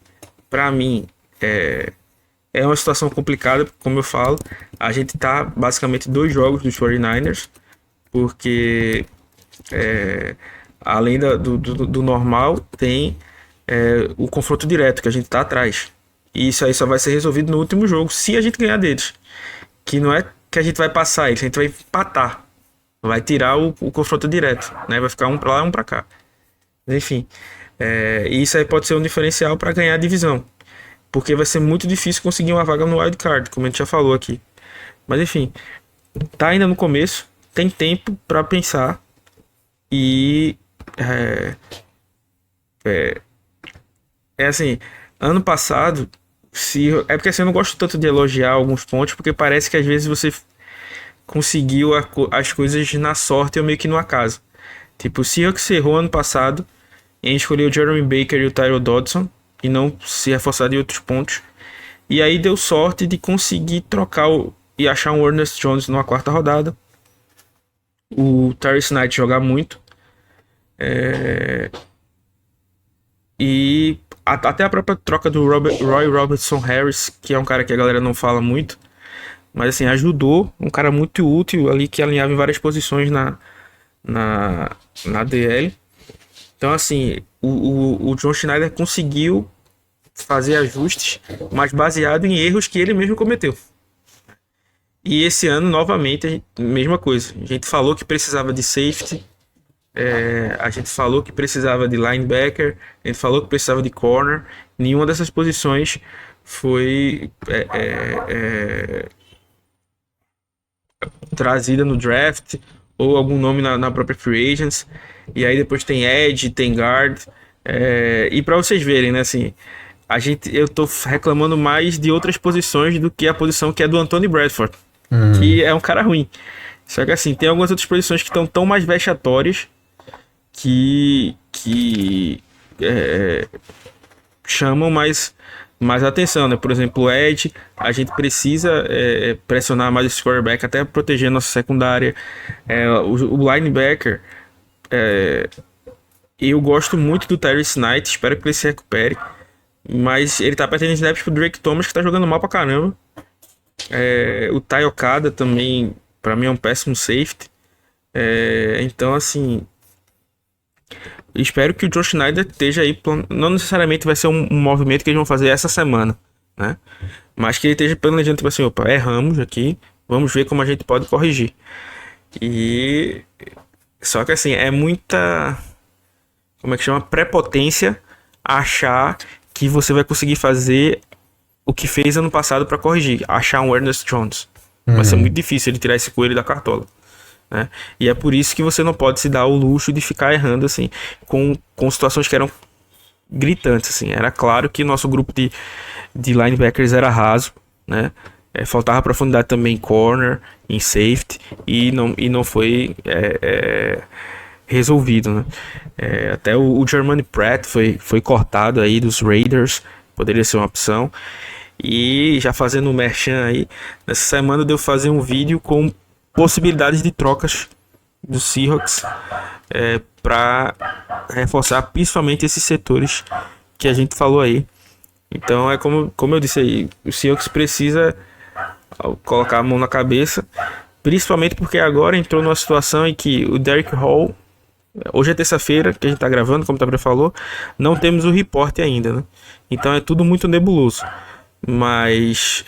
[SPEAKER 2] pra mim, é uma situação complicada, como eu falo. A gente tá basicamente 2 jogos dos 49ers, porque além do normal, tem o confronto direto, que a gente tá atrás. E isso aí só vai ser resolvido no último jogo, se a gente ganhar deles. Que não é que a gente vai passar eles, a gente vai empatar. Vai tirar o confronto direto, né? Vai ficar um pra lá e um pra cá. Enfim, e isso aí pode ser um diferencial para ganhar a divisão. Porque vai ser muito difícil conseguir uma vaga no wild card, como a gente já falou aqui. Mas enfim, tá ainda no começo, tem tempo para pensar. E assim, ano passado, é porque assim, eu não gosto tanto de elogiar alguns pontos, porque parece que às vezes você conseguiu as coisas na sorte ou meio que no acaso. Tipo, o Seahawks errou ano passado em escolher o Jeremy Baker e o Tyrell Dodson e não se reforçar de outros pontos. E aí deu sorte de conseguir trocar e achar um Ernest Jones numa 4ª rodada. O Tyrese Knight jogar muito. E até a própria troca do Roy Robertson Harris, que é um cara que a galera não fala muito, mas assim, ajudou, um cara muito útil ali, que alinhava em várias posições na DL. Então assim, o John Schneider conseguiu fazer ajustes, mas baseado em erros que ele mesmo cometeu. E esse ano, novamente, mesma coisa. A gente falou que precisava de safety, a gente falou que precisava de linebacker, a gente falou que precisava de corner. Nenhuma dessas posições foi trazida no draft ou algum nome na própria free agents. E aí depois tem edge, tem guard. E para vocês verem, né, assim, eu tô reclamando mais de outras posições do que a posição que é do Anthony Bradford, que é um cara ruim. Só que assim, tem algumas outras posições que estão tão mais vexatórias que chamam mais atenção, né? Por exemplo, o edge, a gente precisa pressionar mais o quarterback, até proteger a nossa secundária. O linebacker, eu gosto muito do Tyrese Knight, espero que ele se recupere, mas ele tá perdendo snaps pro Drake Thomas, que tá jogando mal pra caramba. O Tai Okada também, pra mim, é um péssimo safety. Então, assim, espero que o Josh Schneider esteja aí. Não necessariamente vai ser um movimento que eles vão fazer essa semana, né? Mas que ele esteja planejando, tipo assim, opa, erramos aqui, vamos ver como a gente pode corrigir. Só que assim, é muita, como é que chama? Prepotência achar que você vai conseguir fazer o que fez ano passado para corrigir, achar um Ernest Jones. Vai ser muito difícil ele tirar esse coelho da cartola, né? E é por isso que você não pode se dar o luxo de ficar errando assim, com situações que eram gritantes, assim. Era claro que nosso grupo de linebackers era raso, né? Faltava profundidade também em corner, em safety, e não foi resolvido, né? Até o Jermaine Pratt foi cortado aí dos Raiders, poderia ser uma opção. E já fazendo um merchan aí, nessa semana eu devo fazer um vídeo com possibilidades de trocas do Seahawks para reforçar principalmente esses setores que a gente falou aí. Então é como eu disse aí, o Seahawks precisa colocar a mão na cabeça, principalmente porque agora entrou numa situação em que o Derrick Hall, hoje é terça-feira que a gente tá gravando, como o Tabra falou, não temos o report ainda, né? Então é tudo muito nebuloso. Mas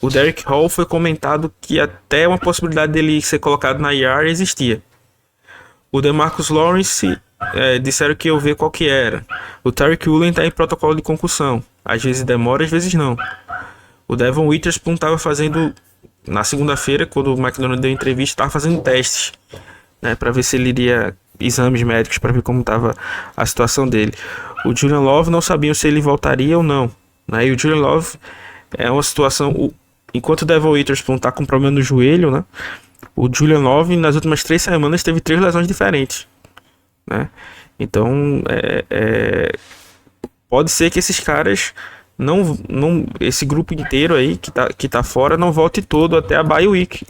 [SPEAKER 2] o Derrick Hall foi comentado que até uma possibilidade dele ser colocado na IR existia. O DeMarcus Lawrence disseram que eu ver qual que era. O Tariq Woolen tá em protocolo de concussão. Às vezes demora, às vezes não. O Devon Witherspoon estava fazendo, na segunda-feira, quando o McDonald deu entrevista, estava fazendo testes, né, para ver se ele iria, exames médicos, para ver como estava a situação dele. O Julian Love não sabiam se ele voltaria ou não, né, e o Julian Love é uma situação, enquanto o Devon Witherspoon está com problema no joelho, né, o Julian Love nas últimas 3 semanas teve 3 lesões diferentes, né, então pode ser que esses caras não, esse grupo inteiro aí que tá fora não volte todo até a bye week.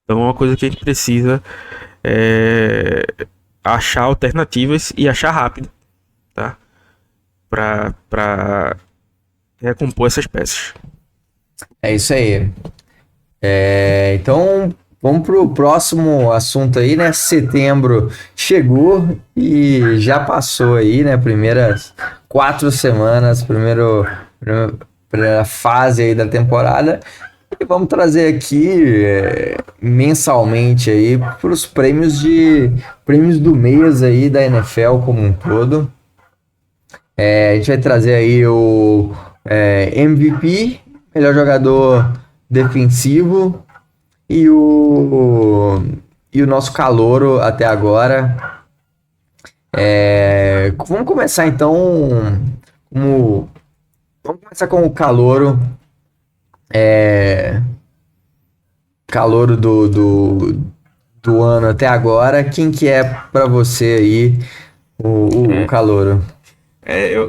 [SPEAKER 2] Então é uma coisa que a gente precisa achar alternativas e achar rápido, tá? Pra recompor essas peças.
[SPEAKER 1] É isso aí. Então, vamos pro próximo assunto aí, né? Setembro chegou e já passou aí, né? Primeiras 4 semanas, primeira fase aí da temporada. E vamos trazer aqui mensalmente aí para os prêmios do mês aí da NFL como um todo. A gente vai trazer aí o MVP, melhor jogador defensivo, e o nosso calouro até agora. Vamos começar então. Vamos começar com o calouro. Calouro do ano até agora. Quem que é pra você aí o calouro?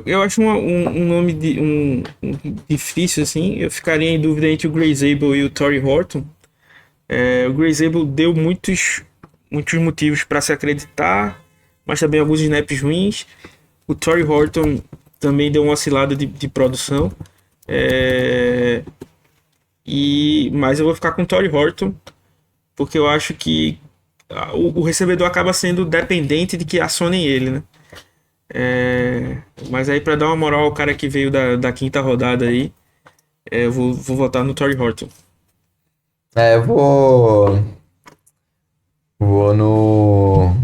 [SPEAKER 2] Eu acho um nome difícil, assim. Eu ficaria em dúvida entre o Grey Zabel e o Torrey Horton. O Grey Zabel deu muitos motivos para se acreditar, mas também alguns snaps ruins. O Torrey Horton também deu uma oscilada de produção. Mas eu vou ficar com o Torrey Horton, porque eu acho que o recebedor acaba sendo dependente de que acionem ele, né? Mas aí, para dar uma moral ao cara que veio da 5ª rodada aí, eu vou votar no Torrey Horton.
[SPEAKER 1] Eu vou no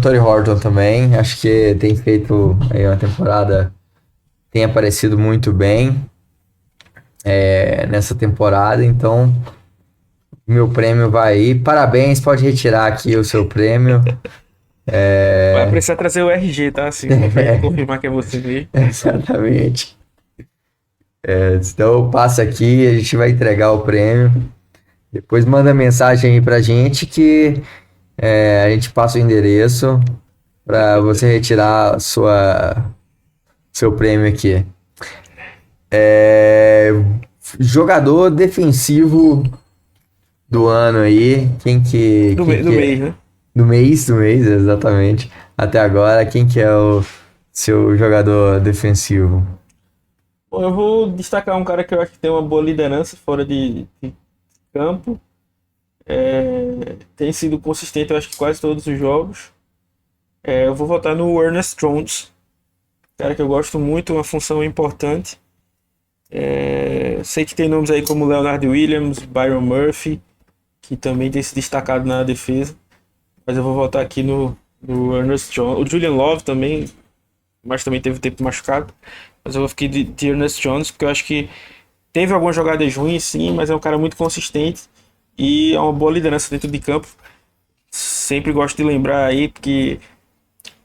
[SPEAKER 1] Torrey Horton também. Acho que tem feito aí uma temporada, tem aparecido muito bem nessa temporada, então meu prêmio vai aí. Parabéns, pode retirar aqui o seu prêmio.
[SPEAKER 2] Vai precisar trazer o RG, tá? Assim, pra confirmar que é você mesmo.
[SPEAKER 1] Exatamente. Então passa aqui, a gente vai entregar o prêmio. Depois manda mensagem aí pra gente que a gente passa o endereço para você retirar seu prêmio aqui. Jogador defensivo do ano aí,
[SPEAKER 2] Do mês, né?
[SPEAKER 1] Do mês, exatamente. Até agora, quem que é o seu jogador defensivo?
[SPEAKER 2] Bom, eu vou destacar um cara que eu acho que tem uma boa liderança fora de campo. Tem sido consistente, eu acho que quase todos os jogos. Eu vou votar no Ernest Jones, cara que eu gosto muito, uma função importante. Sei que tem nomes aí como Leonard Williams, Byron Murphy, que também tem se destacado na defesa, mas eu vou votar aqui no Ernest Jones. O Julian Love também, mas também teve tempo machucado, mas eu vou ficar de Ernest Jones, porque eu acho que teve algumas jogadas ruins, sim, mas é um cara muito consistente e é uma boa liderança dentro de campo. Sempre gosto de lembrar aí, porque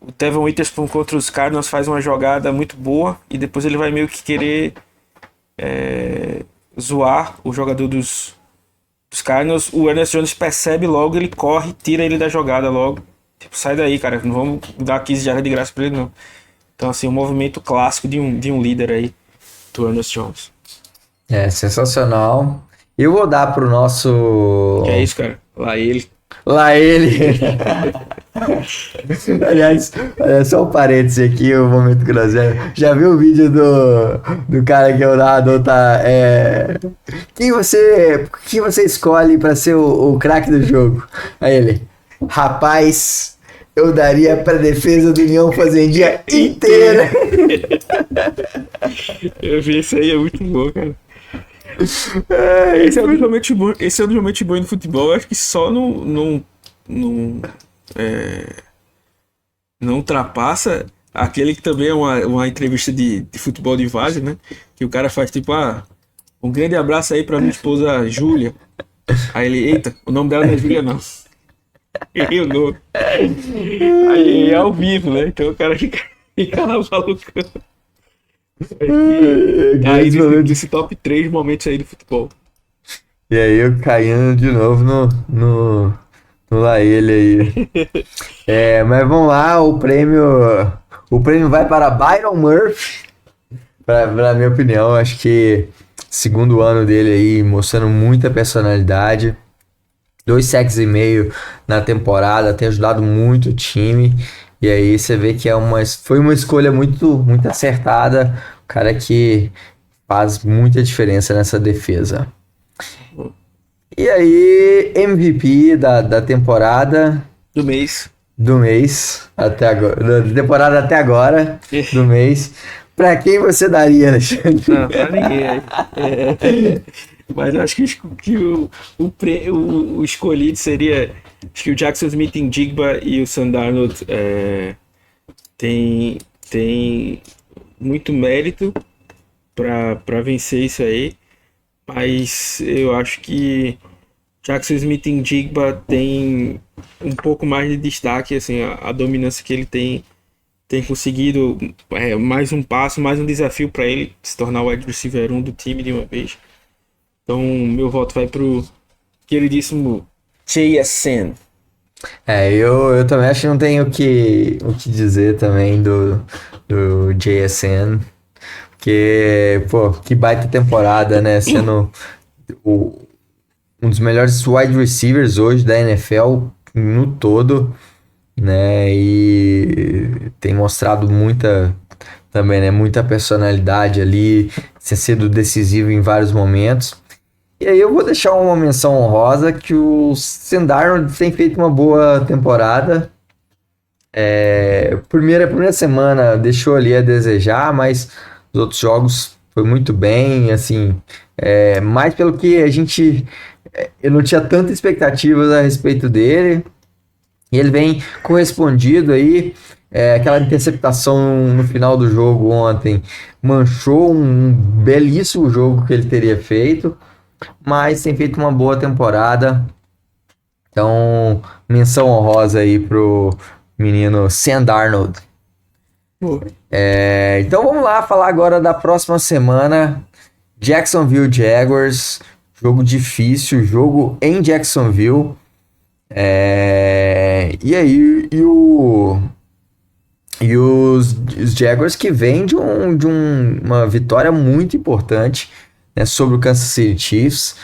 [SPEAKER 2] o Tevin Witherspoon contra os Cardinals faz uma jogada muito boa e depois ele vai meio que querer zoar o jogador dos Cardinals. O Ernest Jones percebe logo, ele corre, tira ele da jogada logo. Tipo, sai daí, cara, não vamos dar 15 jardas de graça pra ele, não. Então, assim, um movimento clássico de um líder aí, do Ernest Jones.
[SPEAKER 1] Sensacional. Eu vou dar pro nosso...
[SPEAKER 2] Que é isso, cara.
[SPEAKER 1] Lá ele. Aliás, olha só um parênteses aqui, o momento groselha. Já viu o vídeo do cara que o narrador tá. Quem você escolhe pra ser o craque do jogo? Aí ele. Rapaz, eu daria pra defesa do União Fazendinha inteira.
[SPEAKER 2] Eu vi isso aí, é muito bom, cara. Esse é um dos momentos bons no futebol. Eu acho que só não ultrapassa aquele que também é uma entrevista de futebol de várzea, né? Que o cara faz tipo, um grande abraço aí pra minha esposa Júlia. Aí ele, eita, o nome dela não é Júlia, não. Eu não. Aí é ao vivo, né? Então o cara fica lá malucando. Aí desse top 3 momentos aí do futebol.
[SPEAKER 1] E aí eu caindo de novo no lá ele aí. Mas vamos lá, o prêmio vai para Byron Murphy. Pra minha opinião, acho que segundo ano dele aí, mostrando muita personalidade. 2 sacks e meio na temporada, tem ajudado muito o time. E aí você vê que foi uma escolha muito, muito acertada. O cara que faz muita diferença nessa defesa. E aí, MVP da temporada.
[SPEAKER 2] Do mês.
[SPEAKER 1] Do mês, até agora. Da temporada até agora, do mês. Pra quem você daria, Alexandre?
[SPEAKER 2] Não, pra ninguém. Mas eu acho que o escolhido seria. Acho que o Jackson Smith-Njigba e o Sam Darnold tem muito mérito para vencer isso aí. Mas eu acho que Jackson Smith-Njigba tem um pouco mais de destaque, assim, a dominância que ele tem conseguido, mais um passo, mais um desafio para ele se tornar o wide receiver 1 do time de uma vez. Então, meu voto vai pro queridíssimo JSN.
[SPEAKER 1] Eu também acho que não tenho o que dizer também do JSN. Porque, pô, que baita temporada, né? Sendo um dos melhores wide receivers hoje da NFL no todo, né? E tem mostrado também, né? Muita personalidade ali, sendo decisivo em vários momentos. E aí eu vou deixar uma menção honrosa que o Sam Darnold tem feito uma boa temporada. Primeira semana deixou ali a desejar, mas os outros jogos foi muito bem, assim, mais pelo que eu não tinha tanta expectativas a respeito dele, e ele vem correspondido aí. Aquela interceptação no final do jogo ontem manchou um belíssimo jogo que ele teria feito, mas tem feito uma boa temporada. Então, menção honrosa aí pro menino Sam Darnold. Então vamos lá falar agora da próxima semana. Jacksonville Jaguars, jogo difícil, jogo em Jacksonville. E aí os Jaguars que vêm de uma vitória muito importante, né, sobre o Kansas City Chiefs.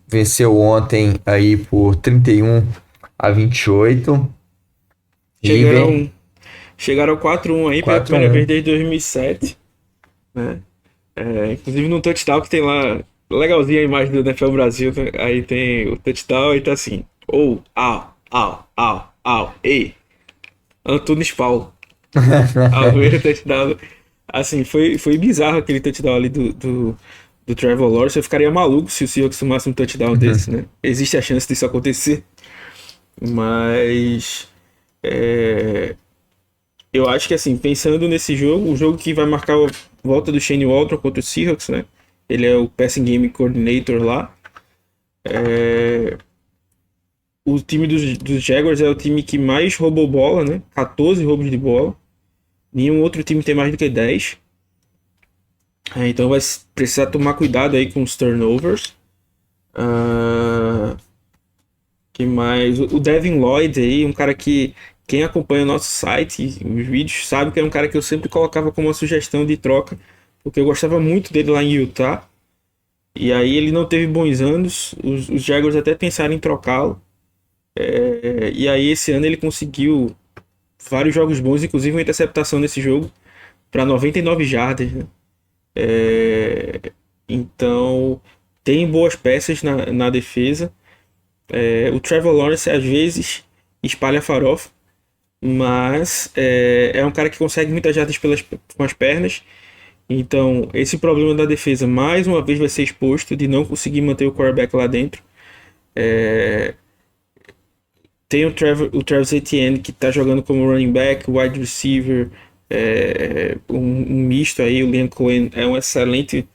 [SPEAKER 1] Venceu ontem aí por 31-28.
[SPEAKER 2] Chegaram ao 4-1 aí pela primeira vez desde 2007. Né? Inclusive no touchdown que tem lá, legalzinha a imagem do NFL Brasil, né? Aí tem o touchdown e tá assim, ei, Antunes Paulo. Ao ver o touchdown, assim, foi bizarro aquele touchdown ali do Trevor Lawrence. Eu ficaria maluco se o Seahawks tomasse um touchdown desse, né? Existe a chance disso acontecer, mas eu acho que, assim, pensando nesse jogo, o jogo que vai marcar a volta do Shane Waldron contra o Seahawks, né? Ele é o Passing Game Coordinator lá. o time dos Jaguars é o time que mais roubou bola, né? 14 roubos de bola. Nenhum outro time tem mais do que 10. Então vai precisar tomar cuidado aí com os turnovers. Que mais? O Devin Lloyd aí, um cara que quem acompanha o nosso site, os vídeos, sabe que é um cara que eu sempre colocava como uma sugestão de troca, porque eu gostava muito dele lá em Utah. E aí ele não teve bons anos, os Jaguars até pensaram em trocá-lo. E aí esse ano ele conseguiu vários jogos bons, inclusive uma interceptação nesse jogo para 99 jardas, né? Então tem boas peças na defesa. O Trevor Lawrence às vezes espalha farofa, mas é um cara que consegue muitas jardas com as pernas. Então esse problema da defesa mais uma vez vai ser exposto de não conseguir manter o quarterback lá dentro. Tem o Travis Etienne que está jogando como running back, wide receiver, um misto aí. O Liam Cohen é um excelente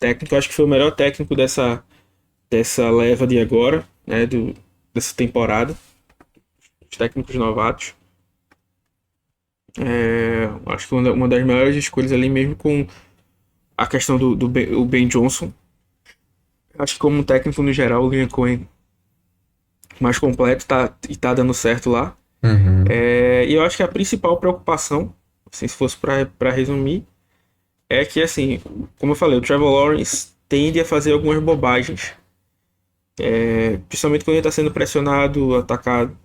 [SPEAKER 2] técnico, acho que foi o melhor técnico dessa leva de agora, né, dessa temporada, os técnicos novatos. Acho que uma das melhores escolhas ali mesmo com a questão do Ben Johnson. Acho que como técnico no geral, o Liam Cohen mais completo e tá dando certo lá. E eu acho que a principal preocupação, assim, se fosse para resumir, é que, assim, como eu falei, o Trevor Lawrence tende a fazer algumas bobagens, principalmente quando ele está sendo pressionado, atacado.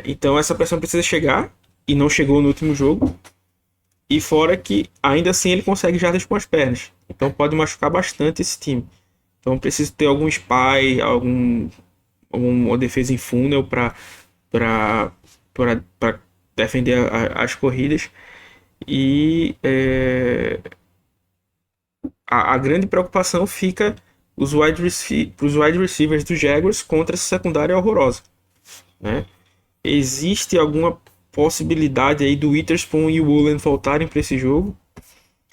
[SPEAKER 2] Então essa pressão precisa chegar, e não chegou no último jogo. E fora que, ainda assim, ele consegue jardas com as pernas. Então pode machucar bastante esse time. Então precisa ter algum spy, alguma defesa em funnel para defender as corridas. E a grande preocupação fica os wide receivers dos Jaguars contra essa secundária horrorosa, né? Existe alguma possibilidade aí do Witherspoon e o Woolen voltarem para esse jogo,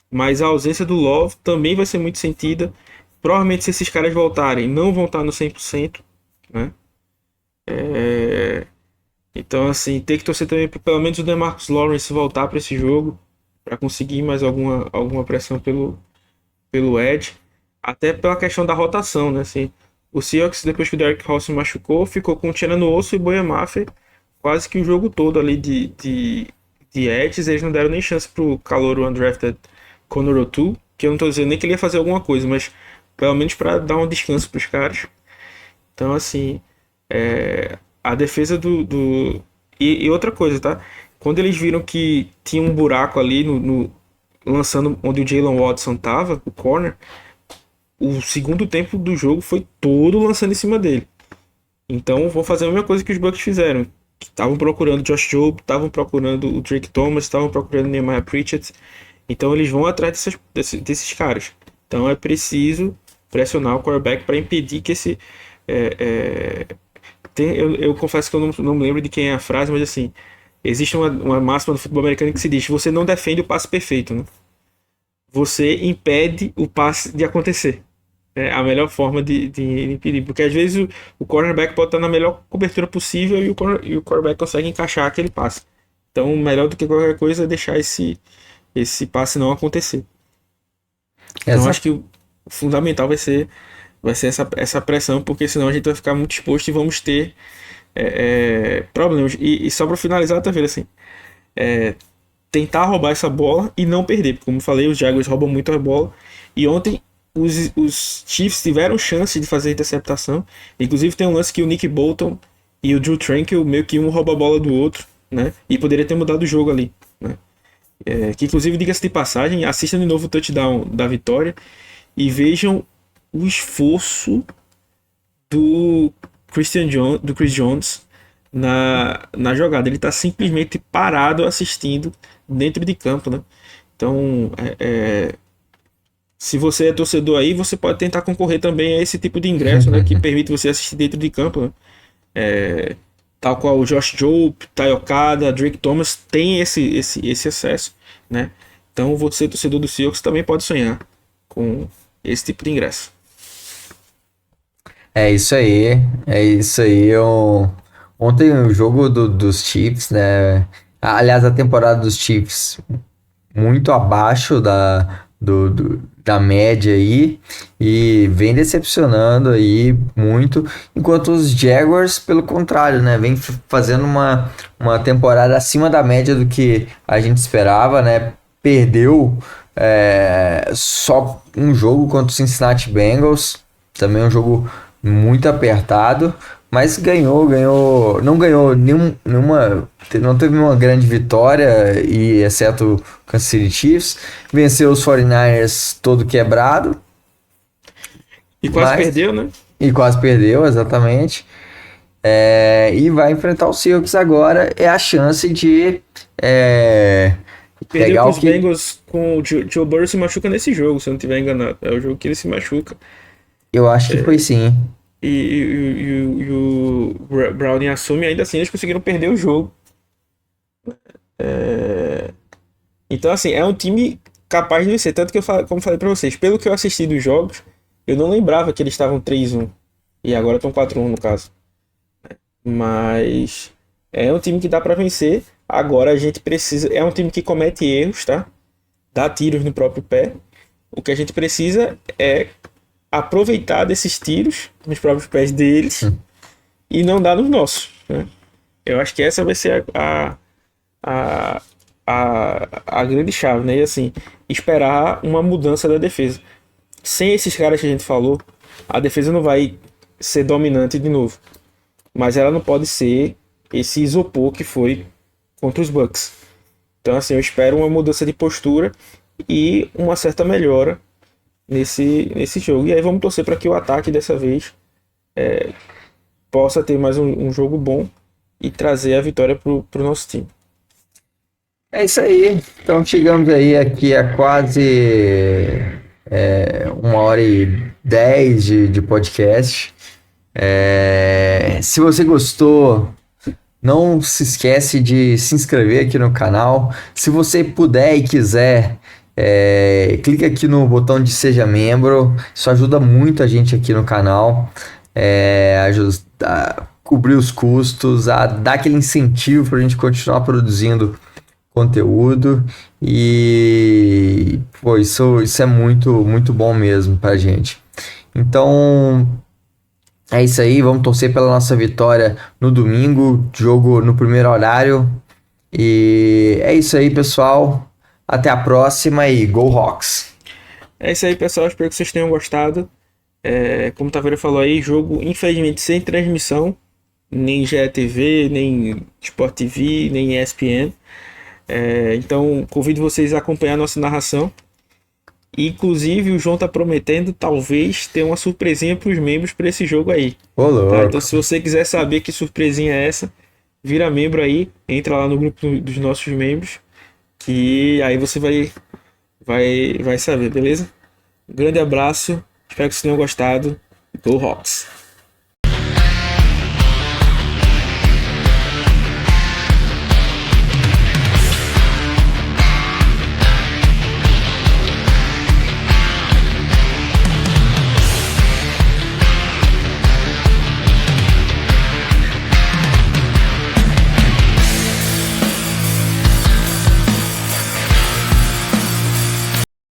[SPEAKER 2] mas a ausência do Love também vai ser muito sentida. Provavelmente, se esses caras voltarem, não vão estar no 100%, né? Então, assim, tem que torcer também para pelo menos o DeMarcus Lawrence voltar para esse jogo, para conseguir mais alguma pressão pelo Edge, até pela questão da rotação, né? Assim, o Seahawks, depois que o Derrick Hall se machucou, ficou com o Tiana Osso e Boya Mafer quase que o jogo todo ali de Edges. Eles não deram nem chance pro calouro undrafted Conor O'Toole, que eu não tô dizendo nem que ele ia fazer alguma coisa, mas pelo menos para dar um descanso pros caras. Então, assim, a defesa e outra coisa, tá? Quando eles viram que tinha um buraco ali lançando onde o Jalen Watson tava, o corner, o segundo tempo do jogo foi todo lançando em cima dele. Então vão fazer a mesma coisa que os Bucks fizeram. Estavam procurando Josh Jobe, estavam procurando o Drake Thomas, estavam procurando Nehemiah Pritchett. Então eles vão atrás desses caras. Então é preciso pressionar o quarterback para impedir que esse... eu confesso que eu não me lembro de quem é a frase, mas assim, existe uma máxima no futebol americano que se diz: você não defende o passe perfeito, né? Você impede o passe de acontecer. É a melhor forma de impedir. Porque às vezes o cornerback pode estar na melhor cobertura possível e o quarterback consegue encaixar aquele passe. Então, melhor do que qualquer coisa é deixar esse passe não acontecer. Então, acho que o fundamental vai ser essa pressão, porque senão a gente vai ficar muito exposto e vamos ter problemas. E só para finalizar, tá vendo assim? Tentar roubar essa bola e não perder. Porque, como eu falei, os Jaguars roubam muito a bola. E ontem os Chiefs tiveram chance de fazer a interceptação. Inclusive tem um lance que o Nick Bolton e o Drew Tranquill meio que um rouba a bola do outro, né? E poderia ter mudado o jogo ali, né? Que inclusive, diga-se de passagem, assistam de novo o touchdown da vitória e vejam o esforço do Chris Jones na jogada. Ele está simplesmente parado assistindo dentro de campo, né? Então, se você é torcedor aí, você pode tentar concorrer também a esse tipo de ingresso, né? Que permite você assistir dentro de campo, né? Tal qual o Josh Jobe, Tai Okada, Drake Thomas tem esse acesso, né? Então você, torcedor do Seahawks, também pode sonhar com esse tipo de ingresso.
[SPEAKER 1] É isso aí, é isso aí. Ontem o jogo dos Chiefs, né? Aliás, a temporada dos Chiefs muito abaixo da média aí e vem decepcionando aí muito, enquanto os Jaguars, pelo contrário, né, vem fazendo uma temporada acima da média do que a gente esperava, né, perdeu só um jogo contra o Cincinnati Bengals, também um jogo muito apertado, mas ganhou, não ganhou nenhuma, não teve uma grande vitória, e exceto o Kansas City Chiefs, venceu os 49ers todo quebrado,
[SPEAKER 2] E quase
[SPEAKER 1] mas,
[SPEAKER 2] perdeu, né?
[SPEAKER 1] e quase perdeu, exatamente. E vai enfrentar o Seahawks agora, é a chance de
[SPEAKER 2] Perdeu
[SPEAKER 1] pegar
[SPEAKER 2] para
[SPEAKER 1] o
[SPEAKER 2] os
[SPEAKER 1] que...
[SPEAKER 2] Bengals com o Joe Burrow se machuca nesse jogo, se eu não estiver enganado. É o jogo que ele se machuca.
[SPEAKER 1] Eu acho que foi sim.
[SPEAKER 2] E o Browning assume, ainda assim eles conseguiram perder o jogo. Então, assim, é um time capaz de vencer. Tanto que como falei pra vocês, pelo que eu assisti dos jogos, eu não lembrava que eles estavam 3-1. E agora estão 4-1 no caso. Mas é um time que dá pra vencer. Agora a gente precisa. É um time que comete erros, tá? Dá tiros no próprio pé. O que a gente precisa é aproveitar desses tiros nos próprios pés deles e não dar nos nossos, né? Eu acho que essa vai ser a, a grande chave, né? E assim, esperar uma mudança da defesa. Sem esses caras que a gente falou, a defesa não vai ser dominante de novo. Mas ela não pode ser esse isopor que foi contra os Bucks. Então, assim, eu espero uma mudança de postura e uma certa melhora nesse jogo. E aí vamos torcer para que o ataque dessa vez possa ter mais um jogo bom e trazer a vitória pro nosso time.
[SPEAKER 1] É isso aí. Então chegamos aí aqui a quase 1h10 de podcast. Se você gostou, não se esquece de se inscrever aqui no canal. Se você puder e quiser, clica aqui no botão de Seja Membro. Isso ajuda muito a gente aqui no canal. Ajuda a cobrir os custos, a dar aquele incentivo para a gente continuar produzindo conteúdo. E pô, isso é muito bom mesmo pra gente. Então é isso aí, vamos torcer pela nossa vitória no domingo, jogo no primeiro horário. E é isso aí, pessoal. Até a próxima e Go Hawks!
[SPEAKER 2] É isso aí, pessoal. Espero que vocês tenham gostado. Como o Taveira falou aí, jogo infelizmente sem transmissão, nem GETV, nem Sport TV, nem ESPN. Então convido vocês a acompanhar a nossa narração. Inclusive o João tá prometendo talvez ter uma surpresinha para os membros para esse jogo aí.
[SPEAKER 1] Ô,
[SPEAKER 2] Tá?
[SPEAKER 1] louco!
[SPEAKER 2] Então se você quiser saber que surpresinha é essa, vira membro aí, entra lá no grupo dos nossos membros, que aí você vai saber, beleza? Um grande abraço, espero que vocês tenham gostado. Go Hawks!